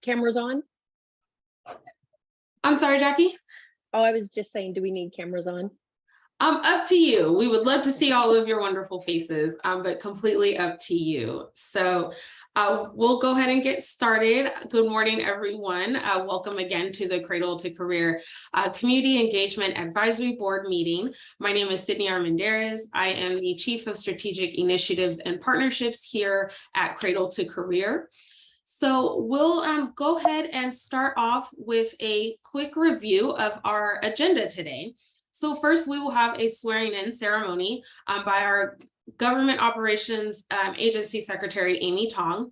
cameras on? I'm sorry, Jackie. Oh, I was just saying, do we need cameras on? Up to you. We would love to see all of your wonderful faces, but completely up to you. So we'll go ahead and get started. Good morning, everyone. Welcome again to the Cradle to Career Community Engagement Advisory Board meeting. My name is Sydney Armendariz. I am the Chief of Strategic Initiatives and Partnerships here at Cradle to Career. So we'll go ahead and start off with a quick review of our agenda today. So first, we will have a swearing-in ceremony by our Government Operations Agency Secretary, Amy Tong.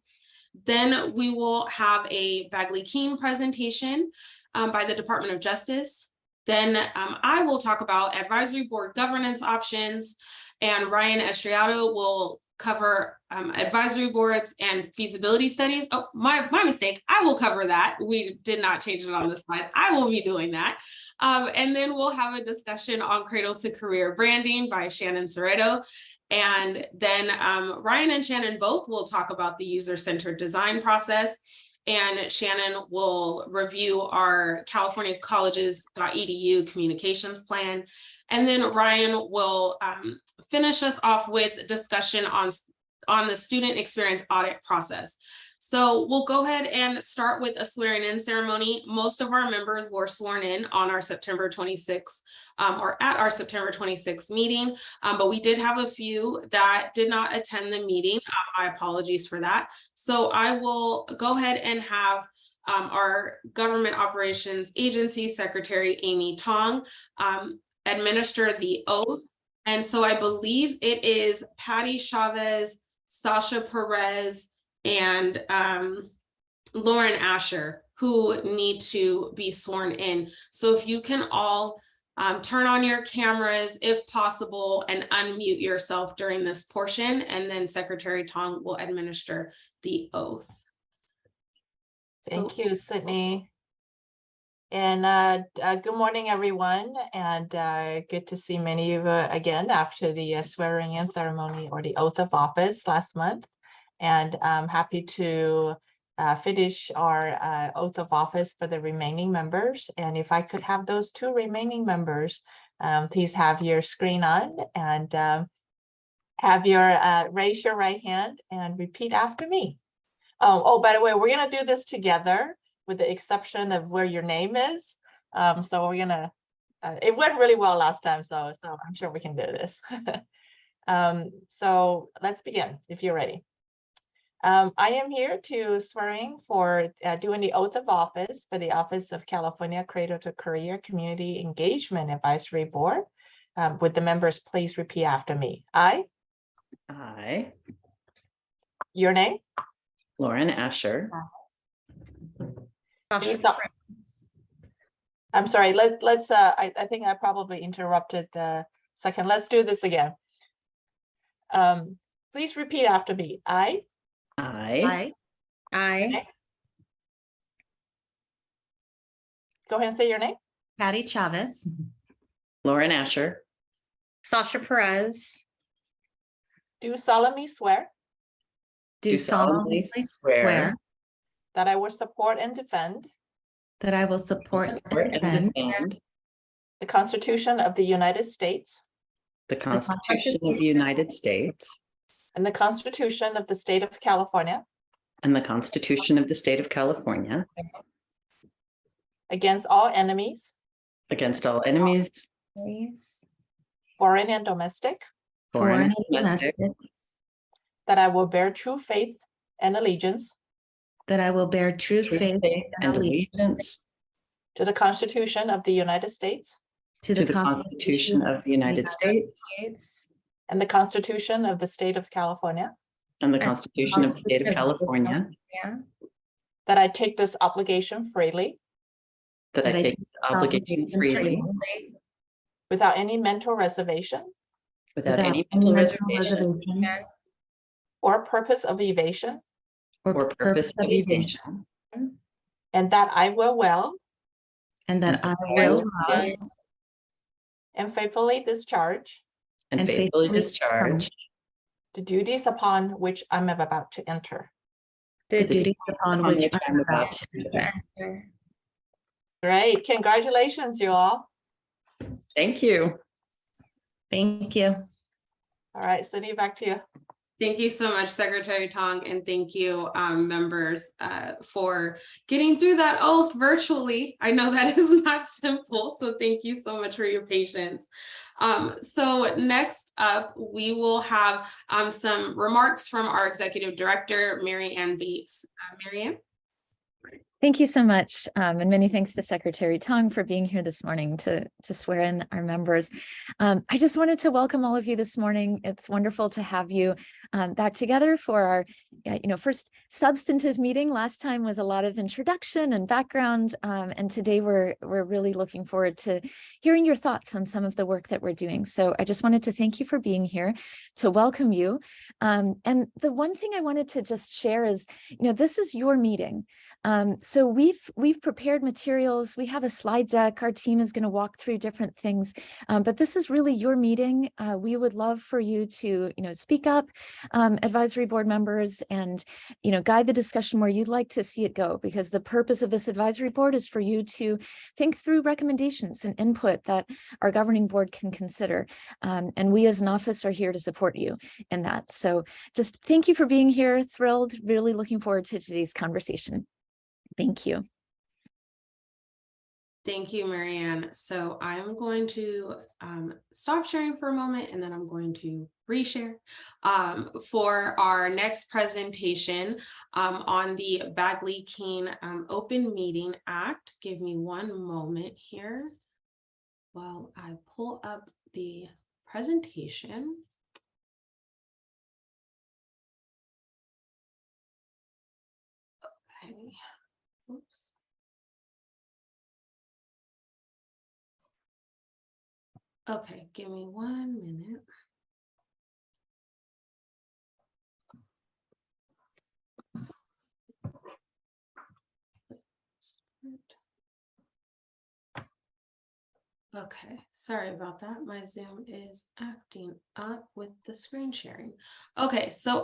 Then we will have a Bagley-Keene presentation by the Department of Justice. Then I will talk about advisory board governance options, and Ryan Estriado will cover advisory boards and feasibility studies. Oh, my mistake. I will cover that. We did not change it on the slide. I will be doing that. And then we'll have a discussion on Cradle to Career branding by Shannon Soreto. And then Ryan and Shannon both will talk about the user-centered design process. And Shannon will review our California Colleges.edu communications plan. And then Ryan will finish us off with discussion on the student experience audit process. So we'll go ahead and start with a swearing-in ceremony. Most of our members were sworn in on our September 26th or at our September 26th meeting, but we did have a few that did not attend the meeting. My apologies for that. So I will go ahead and have our Government Operations Agency Secretary, Amy Tong, administer the oath. And so I believe it is Patty Chavez, Sasha Perez, and Lauren Asher who need to be sworn in. So if you can all turn on your cameras if possible and unmute yourself during this portion, and then Secretary Tong will administer the oath. Thank you, Sydney. And good morning, everyone, and good to see many of you again after the swearing-in ceremony or the oath of office last month. And I'm happy to finish our oath of office for the remaining members. And if I could have those two remaining members, please have your screen on and have your raise your right hand and repeat after me. Oh, by the way, we're going to do this together, with the exception of where your name is. So we're gonna, it went really well last time, so I'm sure we can do this. So let's begin if you're ready. I am here to swearing for doing the oath of office for the Office of California Cradle to Career Community Engagement Advisory Board. Would the members please repeat after me? I. Your name? Lauren Asher. I'm sorry, let's I think I probably interrupted the second. Let's do this again. Please repeat after me. I. I. Okay. Go ahead and say your name. Patty Chavez. Lauren Asher. Sasha Perez. Do solemnly swear Do solemnly swear that I will support and defend that I will support and defend the Constitution of the United States the Constitution of the United States and the Constitution of the State of California and the Constitution of the State of California against all enemies, foreign and domestic, that I will bear true faith and allegiance that I will bear true faith and allegiance to the Constitution of the United States to the Constitution of the United States and the Constitution of the State of California, and the Constitution of the State of California, that I take this obligation freely that I take this obligation freely without any mental reservation without any mental reservation or purpose of evasion, or purpose of evasion, and that I will well and that I will and faithfully discharge and faithfully discharge the duties upon which I'm about to enter. the duties upon which I am about to to enter. enter. Great, congratulations, you all. Thank you. Thank you. All right, Sydney, back to you. Thank you so much, Secretary Tong, and thank you, members, for getting through that oath virtually. I know that is not simple, so thank you so much for your patience. So next up, we will have some remarks from our Executive Director, Mary Ann Bates. Mary Ann? Thank you so much. And many thanks to Secretary Tong for being here this morning to swear in our members. I just wanted to welcome all of you this morning. It's wonderful to have you back together for our first substantive meeting. Last time was a lot of introduction and background. And today we're really looking forward to hearing your thoughts on some of the work that we're doing. So I just wanted to thank you for being here, to welcome you. And the one thing I wanted to just share is, this is your meeting. So we've prepared materials. We have a slide deck. Our team is going to walk through different things, but this is really your meeting. We would love for you to, speak up, advisory board members, and, guide the discussion where you'd like to see it go, because the purpose of this advisory board is for you to think through recommendations and input that our governing board can consider. And we as an office are here to support you in that. So just thank you for being here. Thrilled, really looking forward to today's conversation. Thank you. Thank you, Mary Ann. So I'm going to stop sharing for a moment, and then I'm going to reshare for our next presentation on the Bagley-Keene Open Meeting Act. Give me one moment here while I pull up the presentation. Okay. Oops. Okay, give me 1 minute. Okay, sorry about that. My Zoom is acting up with the screen sharing. Okay, so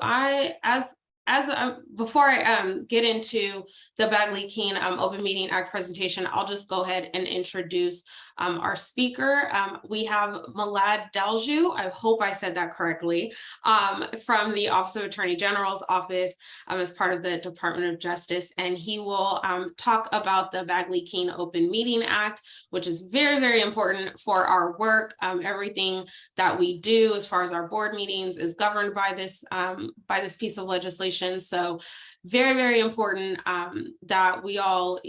before I get into the Bagley-Keene Open Meeting Act presentation, I'll just go ahead and introduce our speaker. We have Malad Dalju, I hope I said that correctly, from the Office of Attorney General's office as part of the Department of Justice, and he will talk about the Bagley-Keene Open Meeting Act, which is very, very important for our work. Everything that we do as far as our board meetings is governed by this piece of legislation. So very, very important that we all,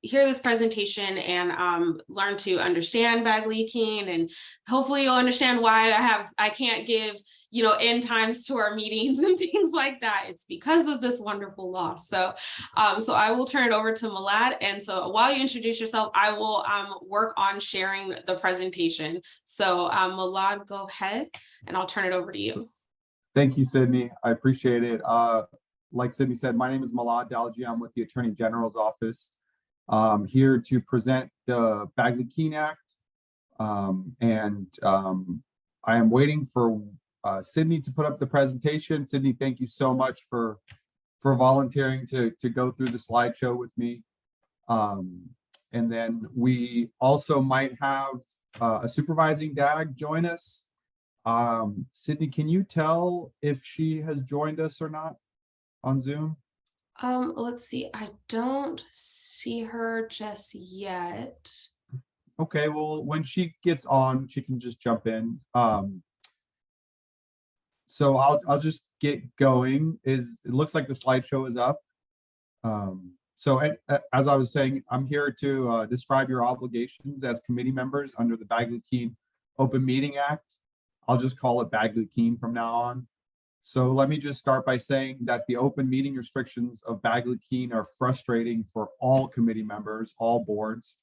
hear this presentation and learn to understand Bagley-Keene, and hopefully you'll understand why I can't give, end times to our meetings and things like that. It's because of this wonderful law. So, so I will turn it over to Malad. And so while you introduce yourself, I will work on sharing the presentation. So Malad, go ahead and I'll turn it over to you. Thank you, Sydney. I appreciate it. Like Sydney said, my name is Malad Dalji. I'm with the Attorney General's office, here to present the Bagley-Keene Act. I am waiting for Sydney to put up the presentation. Sydney, thank you so much for volunteering to go through the slideshow with me. And then we also might have a supervising DAG join us. Sydney, can you tell if she has joined us or not on Zoom? Let's see. I don't see her just yet. Okay, well, when she gets on, she can just jump in. So I'll just get going. It looks like the slideshow is up. As I was saying, I'm here to describe your obligations as committee members under the Bagley-Keene Open Meeting Act. I'll just call it Bagley-Keene from now on. So let me just start by saying that the open meeting restrictions of Bagley-Keene are frustrating for all committee members, all boards.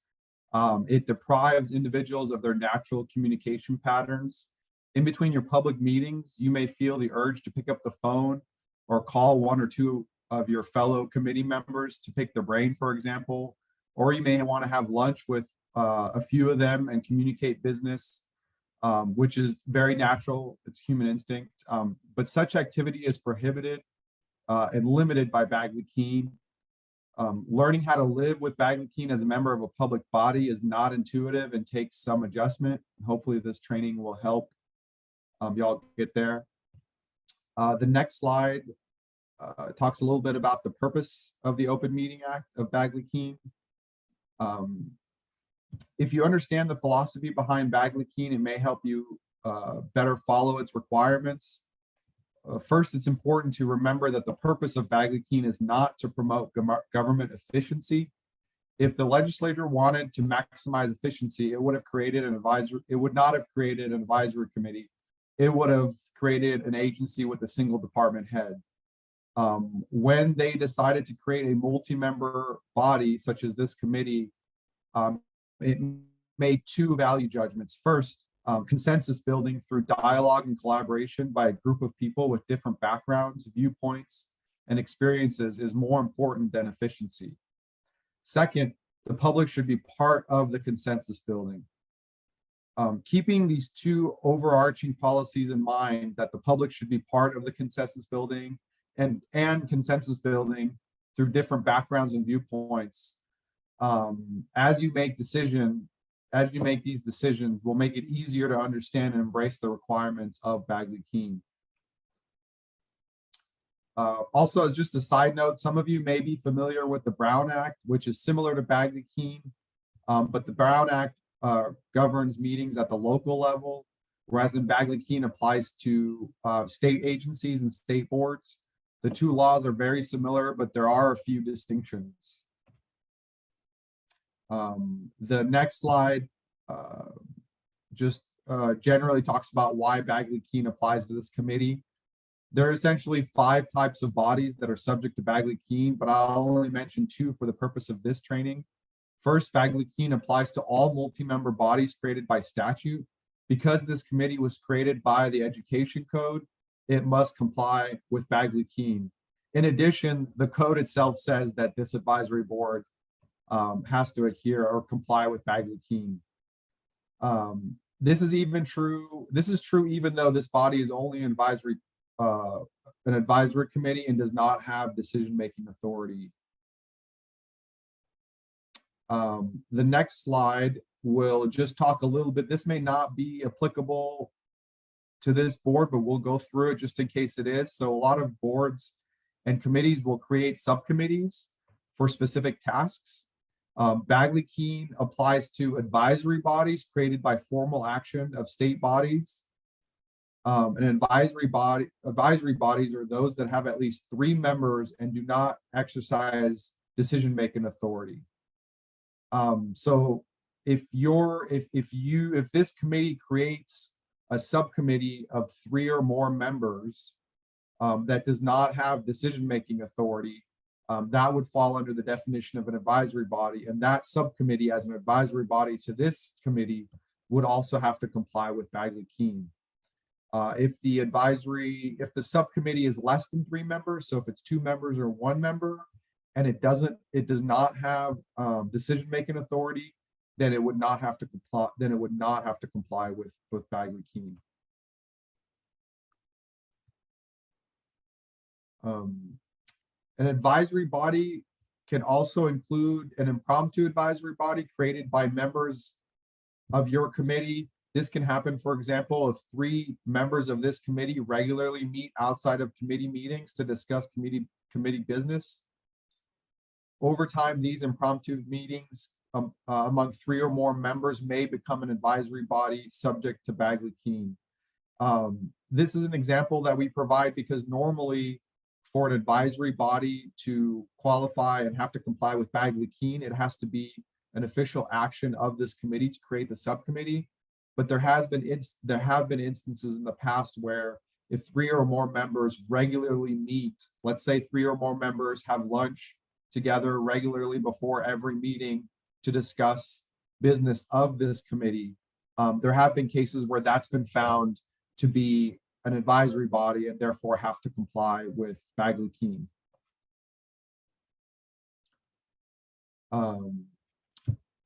It deprives individuals of their natural communication patterns. In between your public meetings, you may feel the urge to pick up the phone or call one or two of your fellow committee members to pick their brain, for example, or you may want to have lunch with a few of them and communicate business, which is very natural. It's human instinct, but such activity is prohibited and limited by Bagley-Keene. Learning how to live with Bagley-Keene as a member of a public body is not intuitive and takes some adjustment. Hopefully this training will help y'all get there. The next slide talks a little bit about the purpose of the Open Meeting Act of Bagley-Keene. If you understand the philosophy behind Bagley-Keene, it may help you better follow its requirements. First, it's important to remember that the purpose of Bagley-Keene is not to promote government efficiency. If the legislature wanted to maximize efficiency, it would have created an advisory. It would not have created an advisory committee. It would have created an agency with a single department head. When they decided to create a multi-member body such as this committee, it made two value judgments. First, consensus building through dialogue and collaboration by a group of people with different backgrounds, viewpoints, and experiences is more important than efficiency. Second, the public should be part of the consensus building. Keeping these two overarching policies in mind, that the public should be part of the consensus building and consensus building through different backgrounds and viewpoints, as you make these decisions, will make it easier to understand and embrace the requirements of Bagley-Keene. Also, as just a side note, some of you may be familiar with the Brown Act, which is similar to Bagley-Keene, but the Brown Act governs meetings at the local level, whereas in Bagley-Keene applies to state agencies and state boards. The two laws are very similar, but there are a few distinctions. The next slide generally talks about why Bagley-Keene applies to this committee. There are essentially 5 types of bodies that are subject to Bagley-Keene, but I'll only mention 2 for the purpose of this training. First, Bagley-Keene applies to all multi-member bodies created by statute. Because this committee was created by the Education Code, it must comply with Bagley-Keene. In addition, the code itself says that this advisory board has to adhere or comply with Bagley-Keene. This is true even though this body is only an advisory committee and does not have decision-making authority. The next slide will just talk a little bit. This may not be applicable to this board, but we'll go through it just in case it is. So a lot of boards and committees will create subcommittees for specific tasks. Bagley-Keene applies to advisory bodies created by formal action of state bodies. Advisory bodies are those that have at least 3 members and do not exercise decision-making authority. So if this committee creates a subcommittee of 3 or more members that does not have decision-making authority, that would fall under the definition of an advisory body, and that subcommittee as an advisory body to this committee would also have to comply with Bagley-Keene. If the subcommittee is less than 3 members, so if it's 2 members or 1 member, and it does not have decision-making authority, then it would not have to comply. Then it would not have to comply with Bagley-Keene. An advisory body can also include an impromptu advisory body created by members of your committee. This can happen, for example, if 3 members of this committee regularly meet outside of committee meetings to discuss committee business. Over time, these impromptu meetings among 3 or more members may become an advisory body subject to Bagley-Keene. This is an example that we provide because normally for an advisory body to qualify and have to comply with Bagley-Keene, it has to be an official action of this committee to create the subcommittee. But there have been instances in the past where if 3 or more members regularly meet, let's say 3 or more members have lunch together regularly before every meeting to discuss business of this committee, there have been cases where that's been found to be an advisory body and therefore have to comply with Bagley-Keene.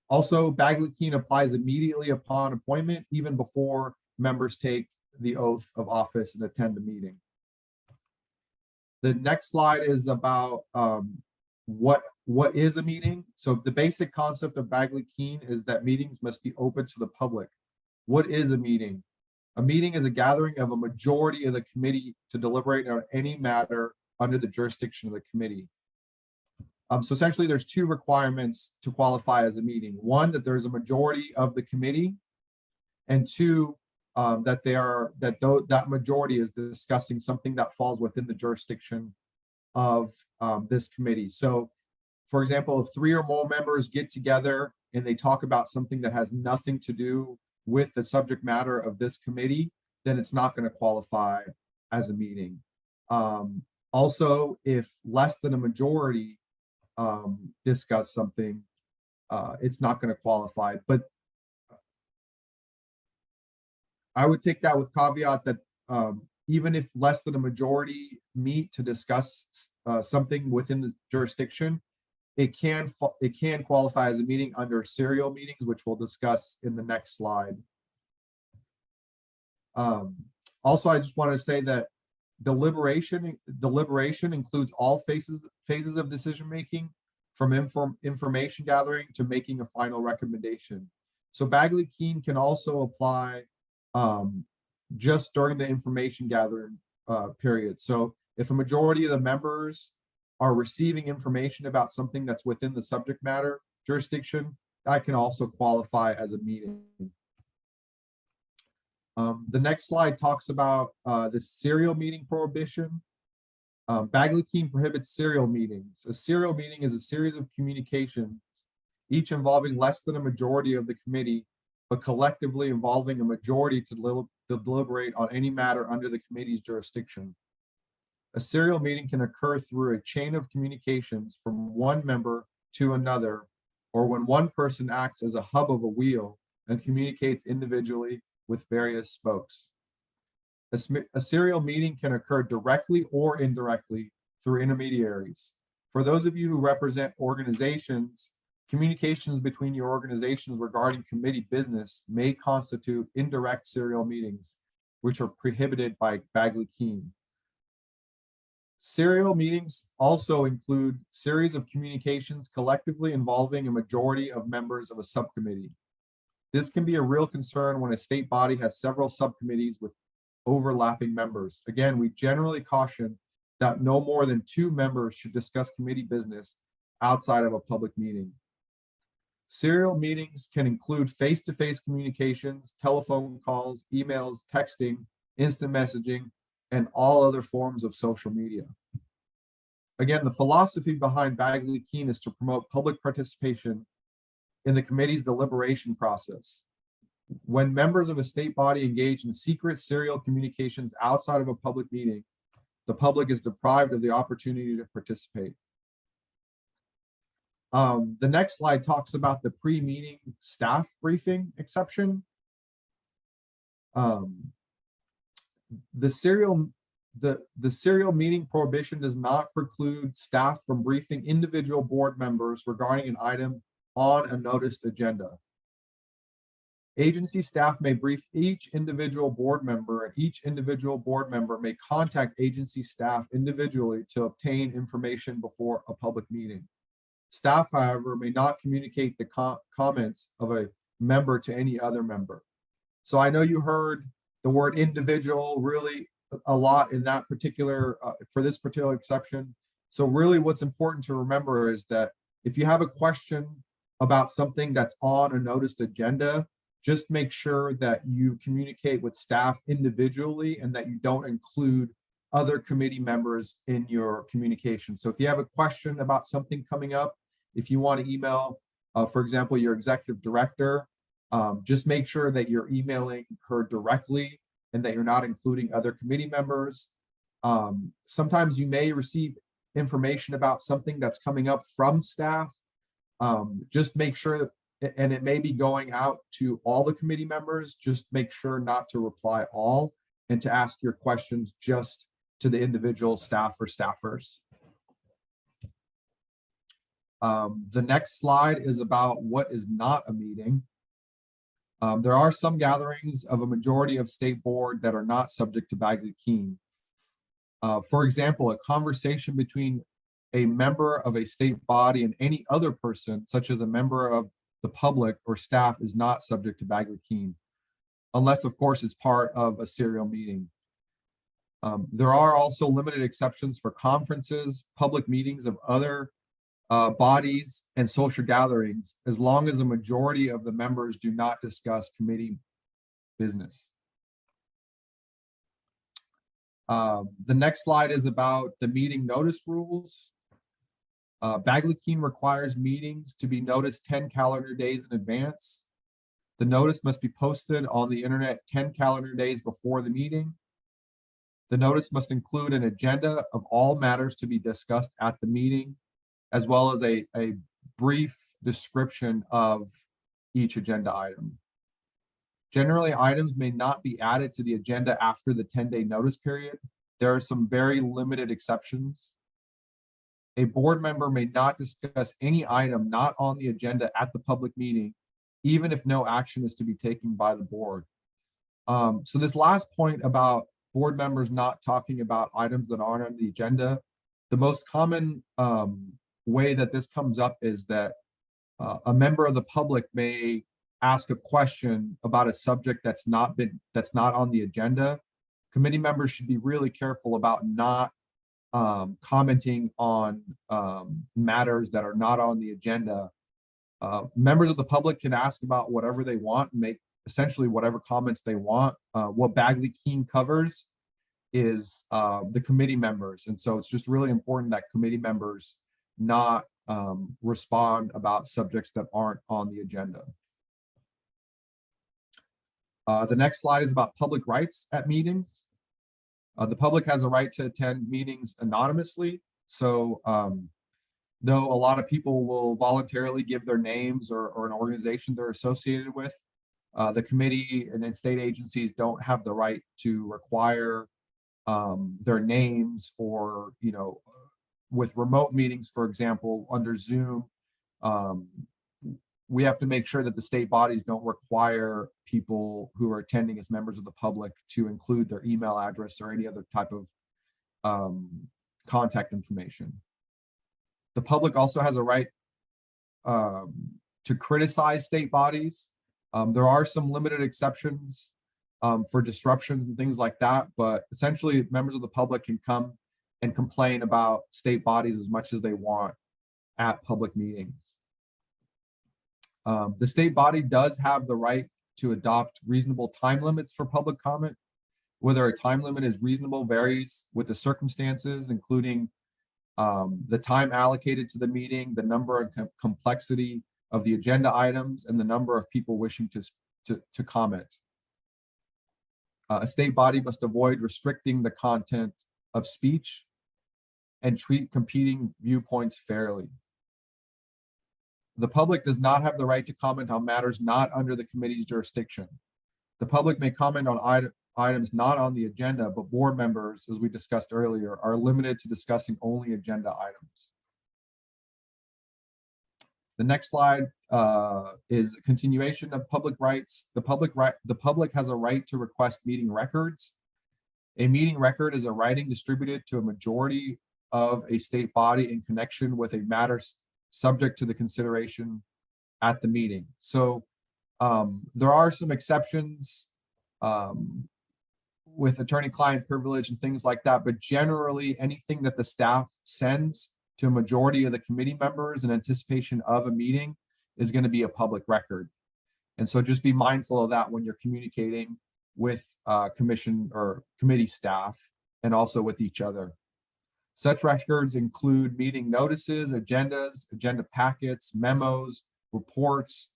Also, Bagley-Keene applies immediately upon appointment, even before members take the oath of office and attend the meeting. The next slide is about what is a meeting. So the basic concept of Bagley-Keene is that meetings must be open to the public. What is a meeting? A meeting is a gathering of a majority of the committee to deliberate on any matter under the jurisdiction of the committee. So essentially, there's two requirements to qualify as a meeting. One, that there's a majority of the committee, and two, that majority is discussing something that falls within the jurisdiction of this committee. So, for example, if 3 or more members get together and they talk about something that has nothing to do with the subject matter of this committee, then it's not going to qualify as a meeting. Also, if less than a majority discuss something, it's not going to qualify. But I would take that with caveat that even if less than a majority meet to discuss something within the jurisdiction, it can qualify as a meeting under serial meetings, which we'll discuss in the next slide. Also, I just want to say that deliberation includes all phases of decision making, from information gathering to making a final recommendation. So Bagley-Keene can also apply just during the information gathering period. So if a majority of the members are receiving information about something that's within the subject matter jurisdiction, that can also qualify as a meeting. The next slide talks about the serial meeting prohibition. Bagley-Keene prohibits serial meetings. A serial meeting is a series of communications, each involving less than a majority of the committee, but collectively involving a majority to deliberate on any matter under the committee's jurisdiction. A serial meeting can occur through a chain of communications from one member to another, or when one person acts as a hub of a wheel and communicates individually with various spokes. A serial meeting can occur directly or indirectly through intermediaries. For those of you who represent organizations, communications between your organizations regarding committee business may constitute indirect serial meetings, which are prohibited by Bagley-Keene. Serial meetings also include series of communications collectively involving a majority of members of a subcommittee. This can be a real concern when a state body has several subcommittees with overlapping members. Again, we generally caution that no more than 2 members should discuss committee business outside of a public meeting. Serial meetings can include face-to-face communications, telephone calls, emails, texting, instant messaging, and all other forms of social media. Again, the philosophy behind Bagley-Keene is to promote public participation in the committee's deliberation process. When members of a state body engage in secret serial communications outside of a public meeting, the public is deprived of the opportunity to participate. The next slide talks about the pre-meeting staff briefing exception. The serial meeting prohibition does not preclude staff from briefing individual board members regarding an item on a noticed agenda. Agency staff may brief each individual board member, and each individual board member may contact agency staff individually to obtain information before a public meeting. Staff, however, may not communicate the comments of a member to any other member. So I know you heard the word individual really a lot in that particular, for this particular exception. So really what's important to remember is that if you have a question about something that's on a noticed agenda, just make sure that you communicate with staff individually and that you don't include other committee members in your communication. So if you have a question about something coming up, if you want to email, for example, your executive director, just make sure that you're emailing her directly and that you're not including other committee members. Sometimes you may receive information about something that's coming up from staff. Just make sure, and it may be going out to all the committee members, just make sure not to reply all and to ask your questions just to the individual staff or staffers. The next slide is about what is not a meeting. There are some gatherings of a majority of state board that are not subject to Bagley-Keene. For example, a conversation between a member of a state body and any other person, such as a member of the public or staff, is not subject to Bagley-Keene, unless, of course, it's part of a serial meeting. There are also limited exceptions for conferences, public meetings of other bodies, and social gatherings, as long as a majority of the members do not discuss committee business. The next slide is about the meeting notice rules. Bagley-Keene requires meetings to be noticed 10 calendar days in advance. The notice must be posted on the internet 10 calendar days before the meeting. The notice must include an agenda of all matters to be discussed at the meeting, as well as a brief description of each agenda item. Generally, items may not be added to the agenda after the 10-day notice period. There are some very limited exceptions. A board member may not discuss any item not on the agenda at the public meeting, even if no action is to be taken by the board. So this last point about board members not talking about items that aren't on the agenda, the most common way that this comes up is that a member of the public may ask a question about a subject that's not on the agenda. Committee members should be really careful about not commenting on matters that are not on the agenda. Members of the public can ask about whatever they want and make essentially whatever comments they want. What Bagley-Keene covers is the committee members, and so it's just really important that committee members not respond about subjects that aren't on the agenda. The next slide is about public rights at meetings. The public has a right to attend meetings anonymously. So though a lot of people will voluntarily give their names or an organization they're associated with, the committee and then state agencies don't have the right to require their names, or, you know, with remote meetings, for example, under Zoom, we have to make sure that the state bodies don't require people who are attending as members of the public to include their email address or any other type of contact information. The public also has a right to criticize state bodies. There are some limited exceptions for disruptions and things like that, but essentially members of the public can come and complain about state bodies as much as they want at public meetings. The state body does have the right to adopt reasonable time limits for public comment. Whether a time limit is reasonable varies with the circumstances, including the time allocated to the meeting, the number and complexity of the agenda items, and the number of people wishing to comment. A state body must avoid restricting the content of speech and treat competing viewpoints fairly. The public does not have the right to comment on matters not under the committee's jurisdiction. The public may comment on items not on the agenda, but board members, as we discussed earlier, are limited to discussing only agenda items. The next slide is a continuation of public rights. The public has a right to request meeting records. A meeting record is a writing distributed to a majority of a state body in connection with a matter subject to the consideration at the meeting. So there are some exceptions with attorney-client privilege and things like that, but generally anything that the staff sends to a majority of the committee members in anticipation of a meeting is going to be a public record. And so just be mindful of that when you're communicating with commission or committee staff, and also with each other. Such records include meeting notices, agendas, agenda packets, memos, reports,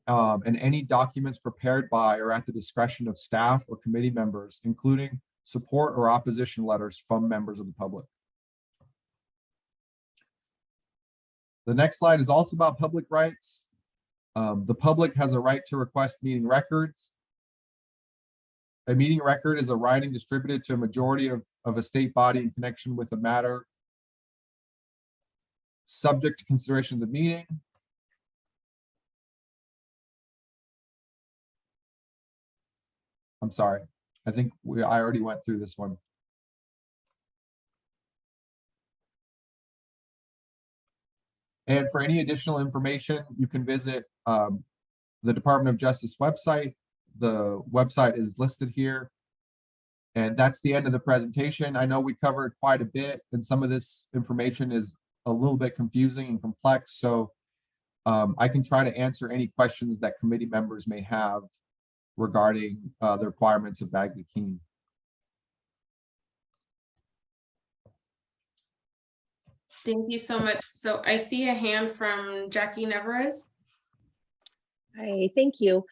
and any documents prepared by or at the discretion of staff or committee members, including support or opposition letters from members of the public. The next slide is also about public rights. The public has a right to request meeting records. A meeting record is a writing distributed to a majority of a state body in connection with a matter subject to consideration of the meeting. I'm sorry, I think I already went through this one. And for any additional information, you can visit the Department of Justice website. The website is listed here. And that's the end of the presentation. I know we covered quite a bit, and some of this information is a little bit confusing and complex. So I can try to answer any questions that committee members may have regarding the requirements of Bagley-Keene. Thank you so much. So I see a hand from Jackie Neverez. Hi, thank you.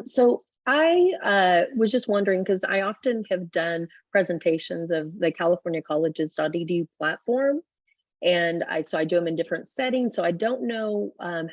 So I was just wondering, because I often have done presentations of the California Colleges.edu platform, and so I do them in different settings. So I don't know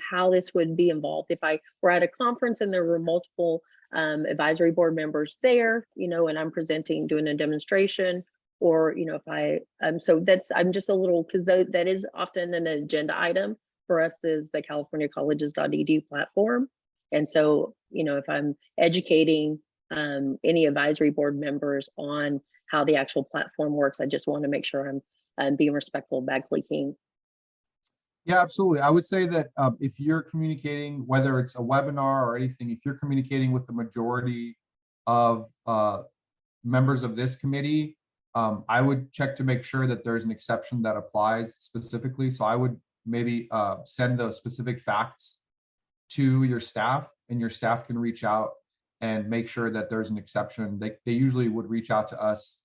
how this would be involved. If I were at a conference and there were multiple advisory board members there, and I'm presenting, doing a demonstration, or if I so I'm just a little, because that is often an agenda item for us, is the California Colleges.edu platform. And so, if I'm educating any advisory board members on how the actual platform works, I just want to make sure I'm being respectful of Bagley-Keene. Yeah, absolutely. I would say that if you're communicating, whether it's a webinar or anything, if you're communicating with the majority of members of this committee, I would check to make sure that there's an exception that applies specifically. So I would maybe send those specific facts to your staff, and your staff can reach out and make sure that there's an exception. They usually would reach out to us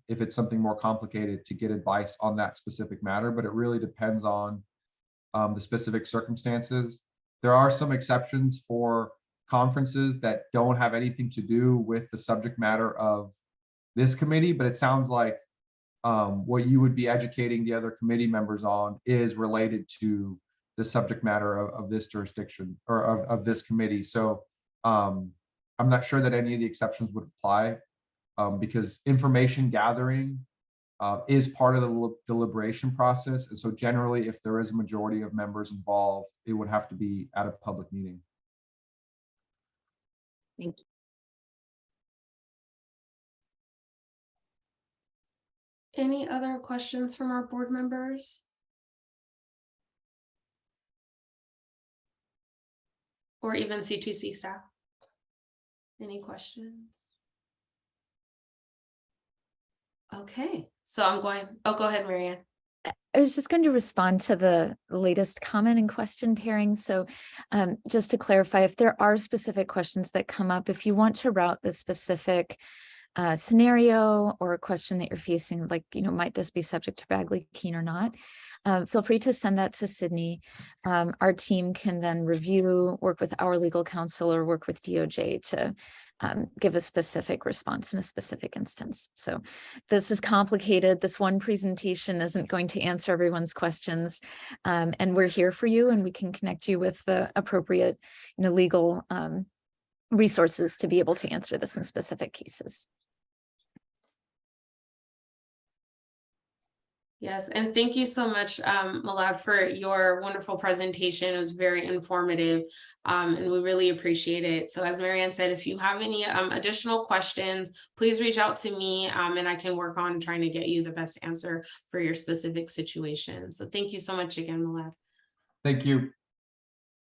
if it's something more complicated, to get advice on that specific matter, but it really depends on the specific circumstances. There are some exceptions for conferences that don't have anything to do with the subject matter of this committee, but it sounds like what you would be educating the other committee members on is related to the subject matter of this jurisdiction, or of this committee. So I'm not sure that any of the exceptions would apply, because information gathering is part of the deliberation process. And so generally, if there is a majority of members involved, it would have to be at a public meeting. Thank you. Any other questions from our board members? Or even C2C staff? Any questions? Okay, so go ahead, Marianne. I was just going to respond to the latest comment and question pairing. So just to clarify, if there are specific questions that come up, if you want to route the specific scenario or a question that you're facing, like, might this be subject to Bagley-Keene or not? Feel free to send that to Sydney. Our team can then review, work with our legal counsel, or work with DOJ to give a specific response in a specific instance. So this is complicated. This one presentation isn't going to answer everyone's questions. And we're here for you, and we can connect you with the appropriate legal resources to be able to answer this in specific cases. Yes, and thank you so much, Malad, for your wonderful presentation. It was very informative, and we really appreciate it. So as Marianne said, if you have any additional questions, please reach out to me, and I can work on trying to get you the best answer for your specific situation. So thank you so much again, Malad. Thank you.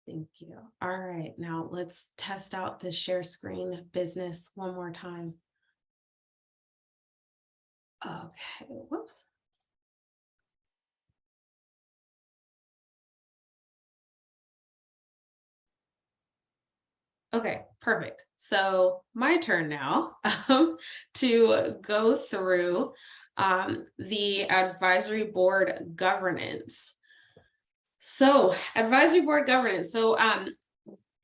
Thank you. All right, now let's test out the share screen business one more time. Okay, whoops. Okay, perfect. So my turn now to go through the advisory board governance. So advisory board governance. So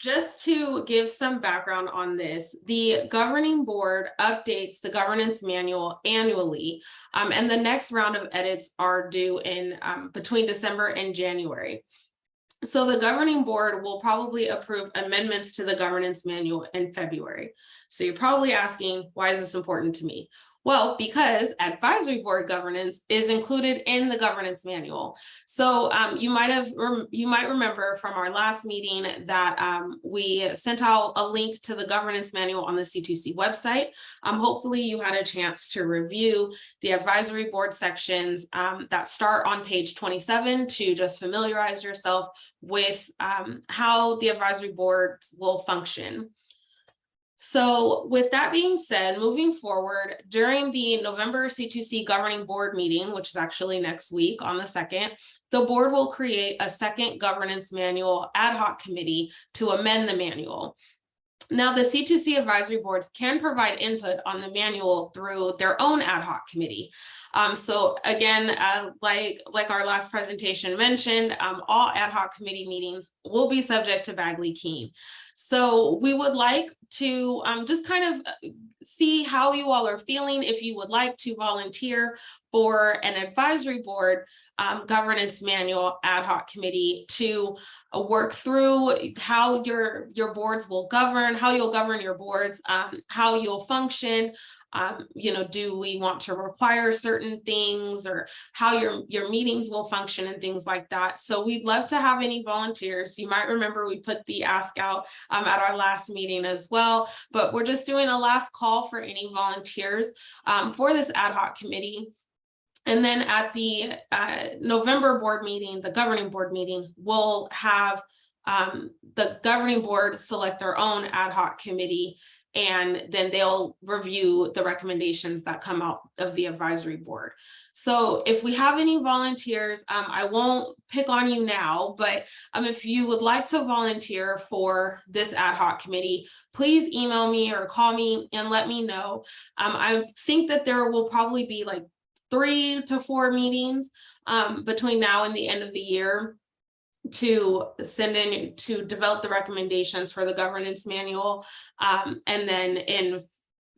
just to give some background on this, the governing board updates the governance manual annually, and the next round of edits are due in between December and January. So the governing board will probably approve amendments to the governance manual in February. So you're probably asking, why is this important to me? Well, because advisory board governance is included in the governance manual. So you might remember from our last meeting that we sent out a link to the governance manual on the C2C website. Hopefully you had a chance to review the advisory board sections that start on page 27 to just familiarize yourself with how the advisory boards will function. So with that being said, moving forward, during the November C2C governing board meeting, which is actually next week on the 2nd, the board will create a second governance manual ad hoc committee to amend the manual. Now, the C2C advisory boards can provide input on the manual through their own ad hoc committee. So again, like our last presentation mentioned, all ad hoc committee meetings will be subject to Bagley-Keene. So we would like to just kind of see how you all are feeling. If you would like to volunteer for an advisory board governance manual ad hoc committee to work through how your boards will govern, how you'll govern your boards, how you'll function. You know, do we want to require certain things, or how your meetings will function and things like that. So we'd love to have any volunteers. You might remember we put the ask out at our last meeting as well, but we're just doing a last call for any volunteers for this ad hoc committee. And then at the November board meeting, the governing board meeting, we'll have the governing board select their own ad hoc committee, and then they'll review the recommendations that come out of the advisory board. So if we have any volunteers, I won't pick on you now, but if you would like to volunteer for this ad hoc committee, please email me or call me and let me know. I think that there will probably be like 3 to 4 meetings between now and the end of the year to send in to develop the recommendations for the governance manual. And then in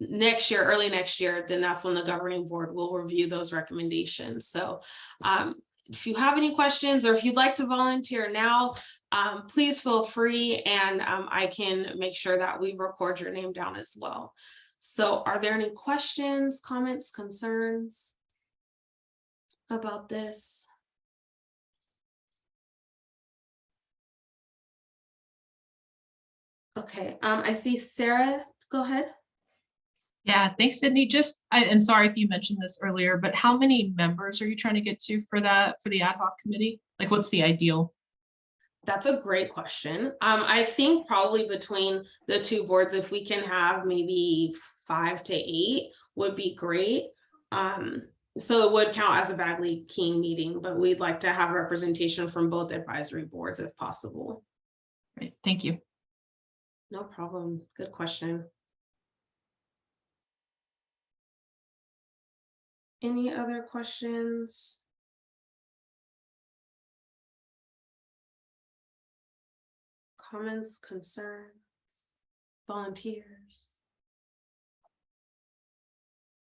next year, early next year, then that's when the governing board will review those recommendations. So if you have any questions, or if you'd like to volunteer now, please feel free, and I can make sure that we record your name down as well. So are there any questions, comments, concerns about this? Okay, I see Sarah, go ahead. Yeah, thanks, Sydney. And sorry if you mentioned this earlier, but how many members are you trying to get to for the ad hoc committee? Like, what's the ideal? That's a great question. I think probably between the two boards, if we can have maybe 5 to 8 would be great. So it would count as a Bagley-Keene meeting, but we'd like to have representation from both advisory boards if possible. Great, thank you. No problem. Good question. Any other questions? Comments, concerns, volunteers?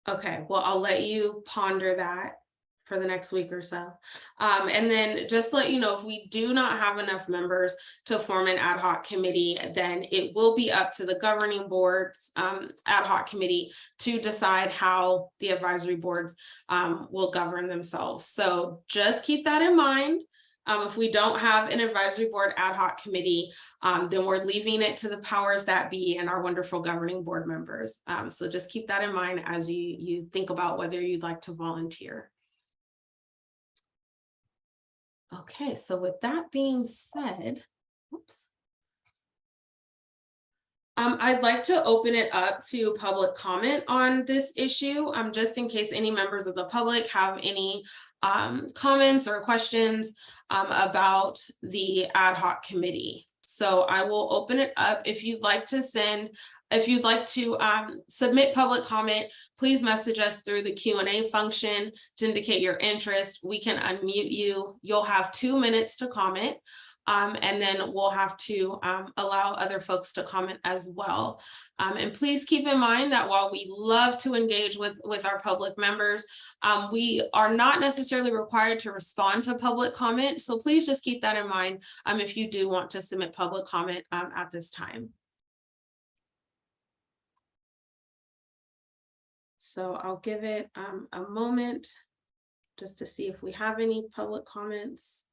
Okay, well, I'll let you ponder that for the next week or so. And then just let you know, if we do not have enough members to form an ad hoc committee, then it will be up to the governing board's ad hoc committee to decide how the advisory boards will govern themselves. So just keep that in mind. If we don't have an advisory board ad hoc committee, then we're leaving it to the powers that be and our wonderful governing board members. So just keep that in mind as you think about whether you'd like to volunteer. Okay, so with that being said, oops. I'd like to open it up to public comment on this issue, just in case any members of the public have any comments or questions about the ad hoc committee. So I will open it up. If you'd like to submit public comment, please message us through the Q&A function to indicate your interest. We can unmute you. You'll have 2 minutes to comment. And then we'll have to allow other folks to comment as well. And please keep in mind that while we love to engage with our public members, we are not necessarily required to respond to public comment. So please just keep that in mind if you do want to submit public comment at this time. So I'll give it a moment just to see if we have any public comments.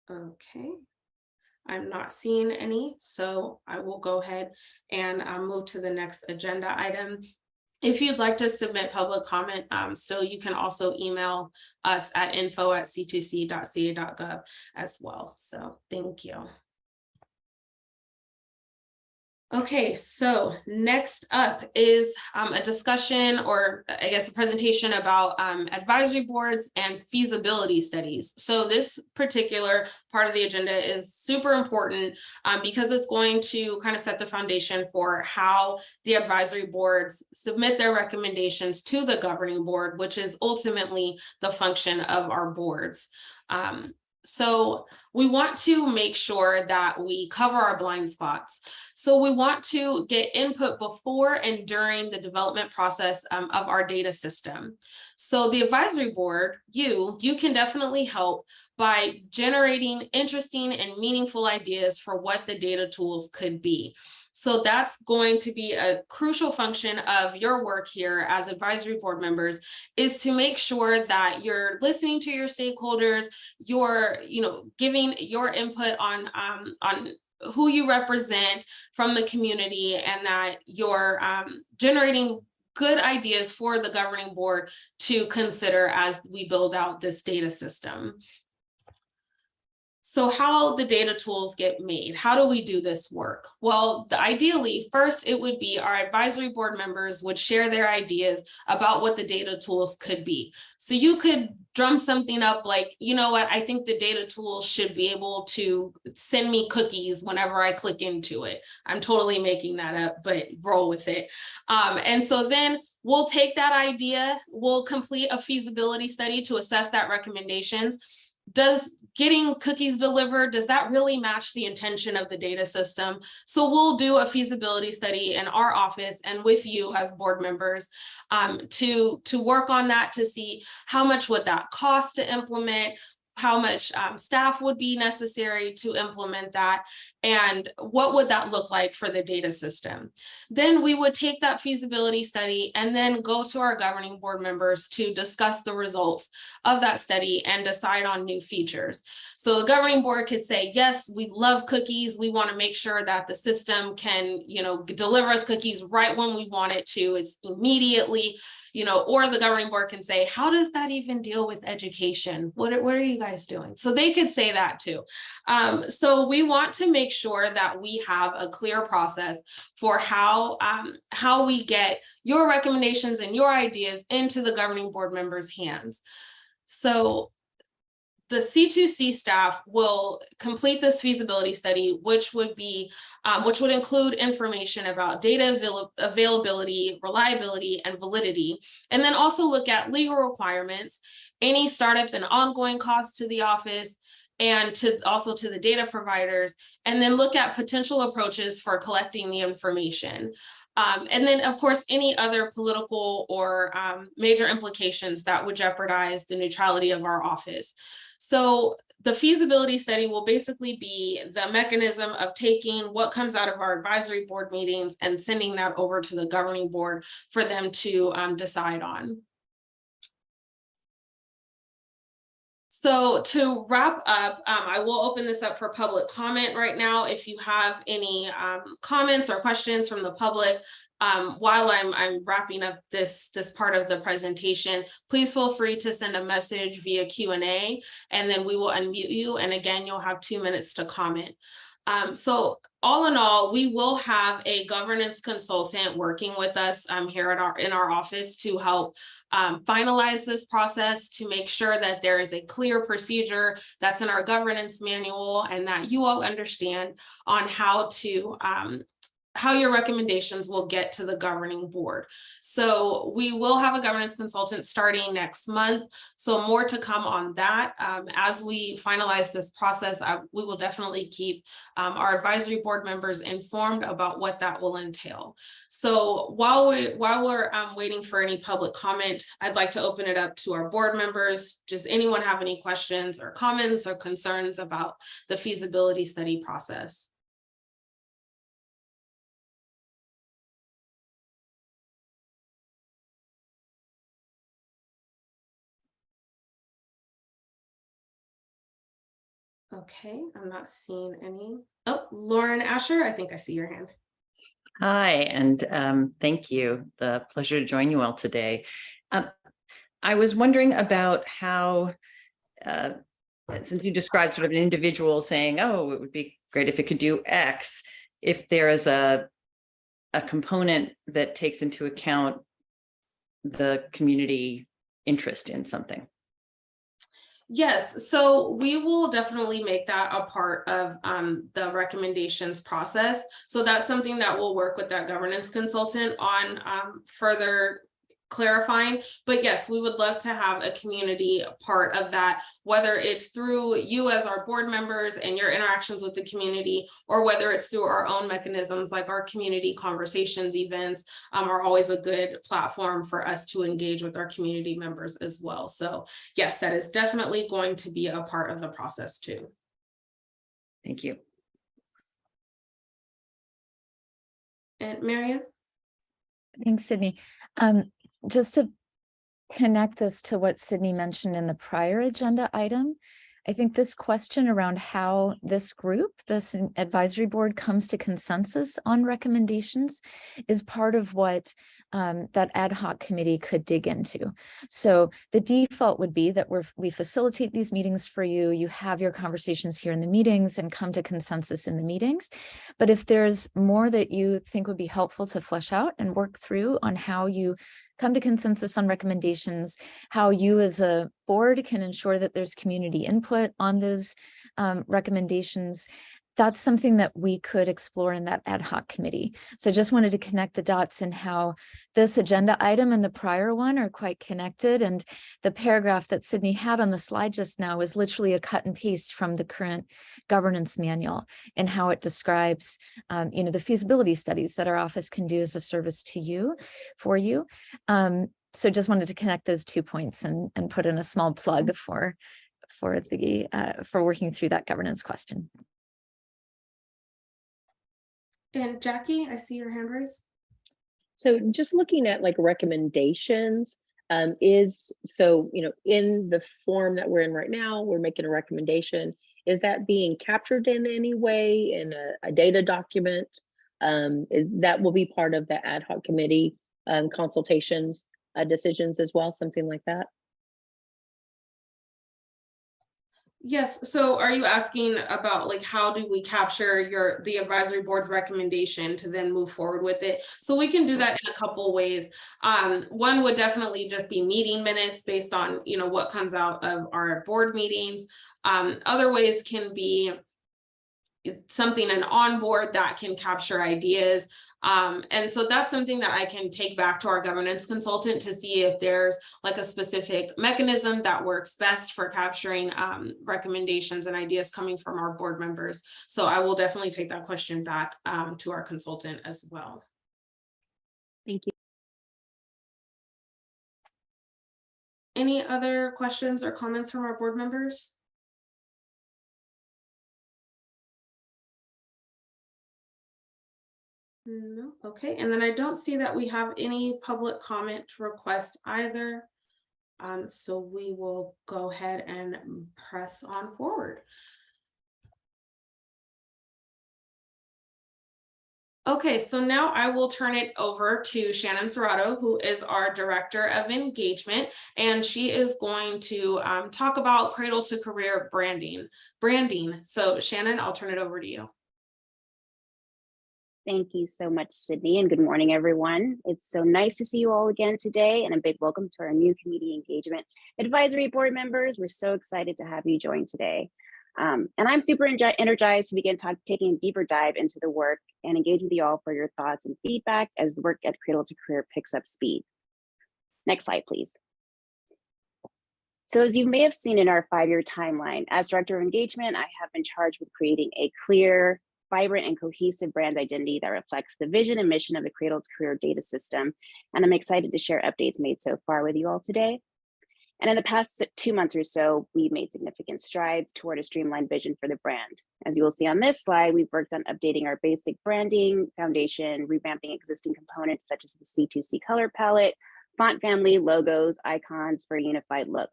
Okay, I'm not seeing any, so I will go ahead and move to the next agenda item. If you'd like to submit public comment, still you can also email us at info@c2c.ca.gov as well. So thank you. Okay, so next up is a discussion, or I guess a presentation about advisory boards and feasibility studies. So this particular part of the agenda is super important because it's going to kind of set the foundation for how the advisory boards submit their recommendations to the governing board, which is ultimately the function of our boards. So we want to make sure that we cover our blind spots. So we want to get input before and during the development process of our data system. So the advisory board, you can definitely help by generating interesting and meaningful ideas for what the data tools could be. So that's going to be a crucial function of your work here as advisory board members, is to make sure that you're listening to your stakeholders, you're giving your input on who you represent from the community, and that you're generating good ideas for the governing board to consider as we build out this data system. So how the data tools get made, how do we do this work? Well, ideally, first, it would be our advisory board members would share their ideas about what the data tools could be. So you could drum something up like, you know what, I think the data tools should be able to send me cookies whenever I click into it. I'm totally making that up, but roll with it. And so then we'll take that idea, we'll complete a feasibility study to assess that recommendations. Does getting cookies delivered, does that really match the intention of the data system? So we'll do a feasibility study in our office and with you as board members to work on that, to see how much would that cost to implement, how much staff would be necessary to implement that, and what would that look like for the data system. Then we would take that feasibility study and then go to our governing board members to discuss the results of that study and decide on new features. So the governing board could say, yes, we love cookies. We want to make sure that the system can, deliver us cookies right when we want it to. It's immediately. Or the governing board can say, how does that even deal with education? What are you guys doing? So they could say that too. So we want to make sure that we have a clear process for how we get your recommendations and your ideas into the governing board members' hands. So the C2C staff will complete this feasibility study, which would include information about data availability, reliability, and validity, and then also look at legal requirements, any startup and ongoing costs to the office, and also to the data providers, and then look at potential approaches for collecting the information. And then, of course, any other political or major implications that would jeopardize the neutrality of our office. So the feasibility study will basically be the mechanism of taking what comes out of our advisory board meetings and sending that over to the governing board for them to decide on. So to wrap up, I will open this up for public comment right now. If you have any comments or questions from the public, while I'm wrapping up this part of the presentation, please feel free to send a message via Q&A, and then we will unmute you. And again, you'll have 2 minutes to comment. So all in all, we will have a governance consultant working with us here in our office to help finalize this process, to make sure that there is a clear procedure that's in our governance manual and that you all understand on how how your recommendations will get to the governing board. So we will have a governance consultant starting next month. So more to come on that. As we finalize this process, we will definitely keep our advisory board members informed about what that will entail. So while we're waiting for any public comment, I'd like to open it up to our board members. Does anyone have any questions or comments or concerns about the feasibility study process? Okay, I'm not seeing any. Oh, Lauren Asher, I think I see your hand. Hi, and thank you. The pleasure to join you all today. I was wondering about how, since you described sort of an individual saying, oh, it would be great if it could do X, if there is a component that takes into account the community interest in something. Yes, so we will definitely make that a part of the recommendations process. So that's something that we'll work with that governance consultant on further clarifying. But yes, we would love to have a community part of that, whether it's through you as our board members and your interactions with the community, or whether it's through our own mechanisms like our community conversations events are always a good platform for us to engage with our community members as well. So yes, that is definitely going to be a part of the process too. Thank you. And Marianne? Thanks, Sydney. Just to connect this to what Sydney mentioned in the prior agenda item, I think this question around how this group, this advisory board, comes to consensus on recommendations is part of what that ad hoc committee could dig into. So the default would be that we facilitate these meetings for you, you have your conversations here in the meetings and come to consensus in the meetings. But if there's more that you think would be helpful to flesh out and work through on how you come to consensus on recommendations, how you as a board can ensure that there's community input on those recommendations, that's something that we could explore in that ad hoc committee. So I just wanted to connect the dots in how this agenda item and the prior one are quite connected. And the paragraph that Sydney had on the slide just now is literally a cut and paste from the current governance manual and how it describes the feasibility studies that our office can do as a service to you, for you. So just wanted to connect those 2 points and put in a small plug for working through that governance question. And Jackie, I see your hand raised. So just looking at like recommendations, in the form that we're in right now, we're making a recommendation. Is that being captured in any way in a data document? That will be part of the ad hoc committee consultations, decisions as well, something like that? Yes, so are you asking about like how do we capture the advisory board's recommendation to then move forward with it? So we can do that in a couple ways. One would definitely just be meeting minutes based on what comes out of our board meetings. Other ways can be something an onboard that can capture ideas. And so that's something that I can take back to our governance consultant to see if there's like a specific mechanism that works best for capturing recommendations and ideas coming from our board members. So I will definitely take that question back to our consultant as well. Thank you. Any other questions or comments from our board members? No, okay, and then I don't see that we have any public comment request either. So we will go ahead and press on forward. Okay, so now I will turn it over to Shannon Serrato, who is our Director of Engagement, and she is going to talk about Cradle-to-Career branding. So Shannon, I'll turn it over to you. Thank you so much, Sydney, and good morning, everyone. It's so nice to see you all again today, and a big welcome to our new community engagement advisory board members. We're so excited to have you join today. And I'm super energized to begin taking a deeper dive into the work and engage with you all for your thoughts and feedback as the work at Cradle-to-Career picks up speed. Next slide, please. So as you may have seen in our 5-year timeline, as Director of Engagement, I have been charged with creating a clear, vibrant, and cohesive brand identity that reflects the vision and mission of the Cradle-to-Career data system. And I'm excited to share updates made so far with you all today. And in the past 2 months or so, we've made significant strides toward a streamlined vision for the brand. As you will see on this slide, we've worked on updating our basic branding foundation, revamping existing components such as the C2C color palette, font family, logos, icons for a unified look.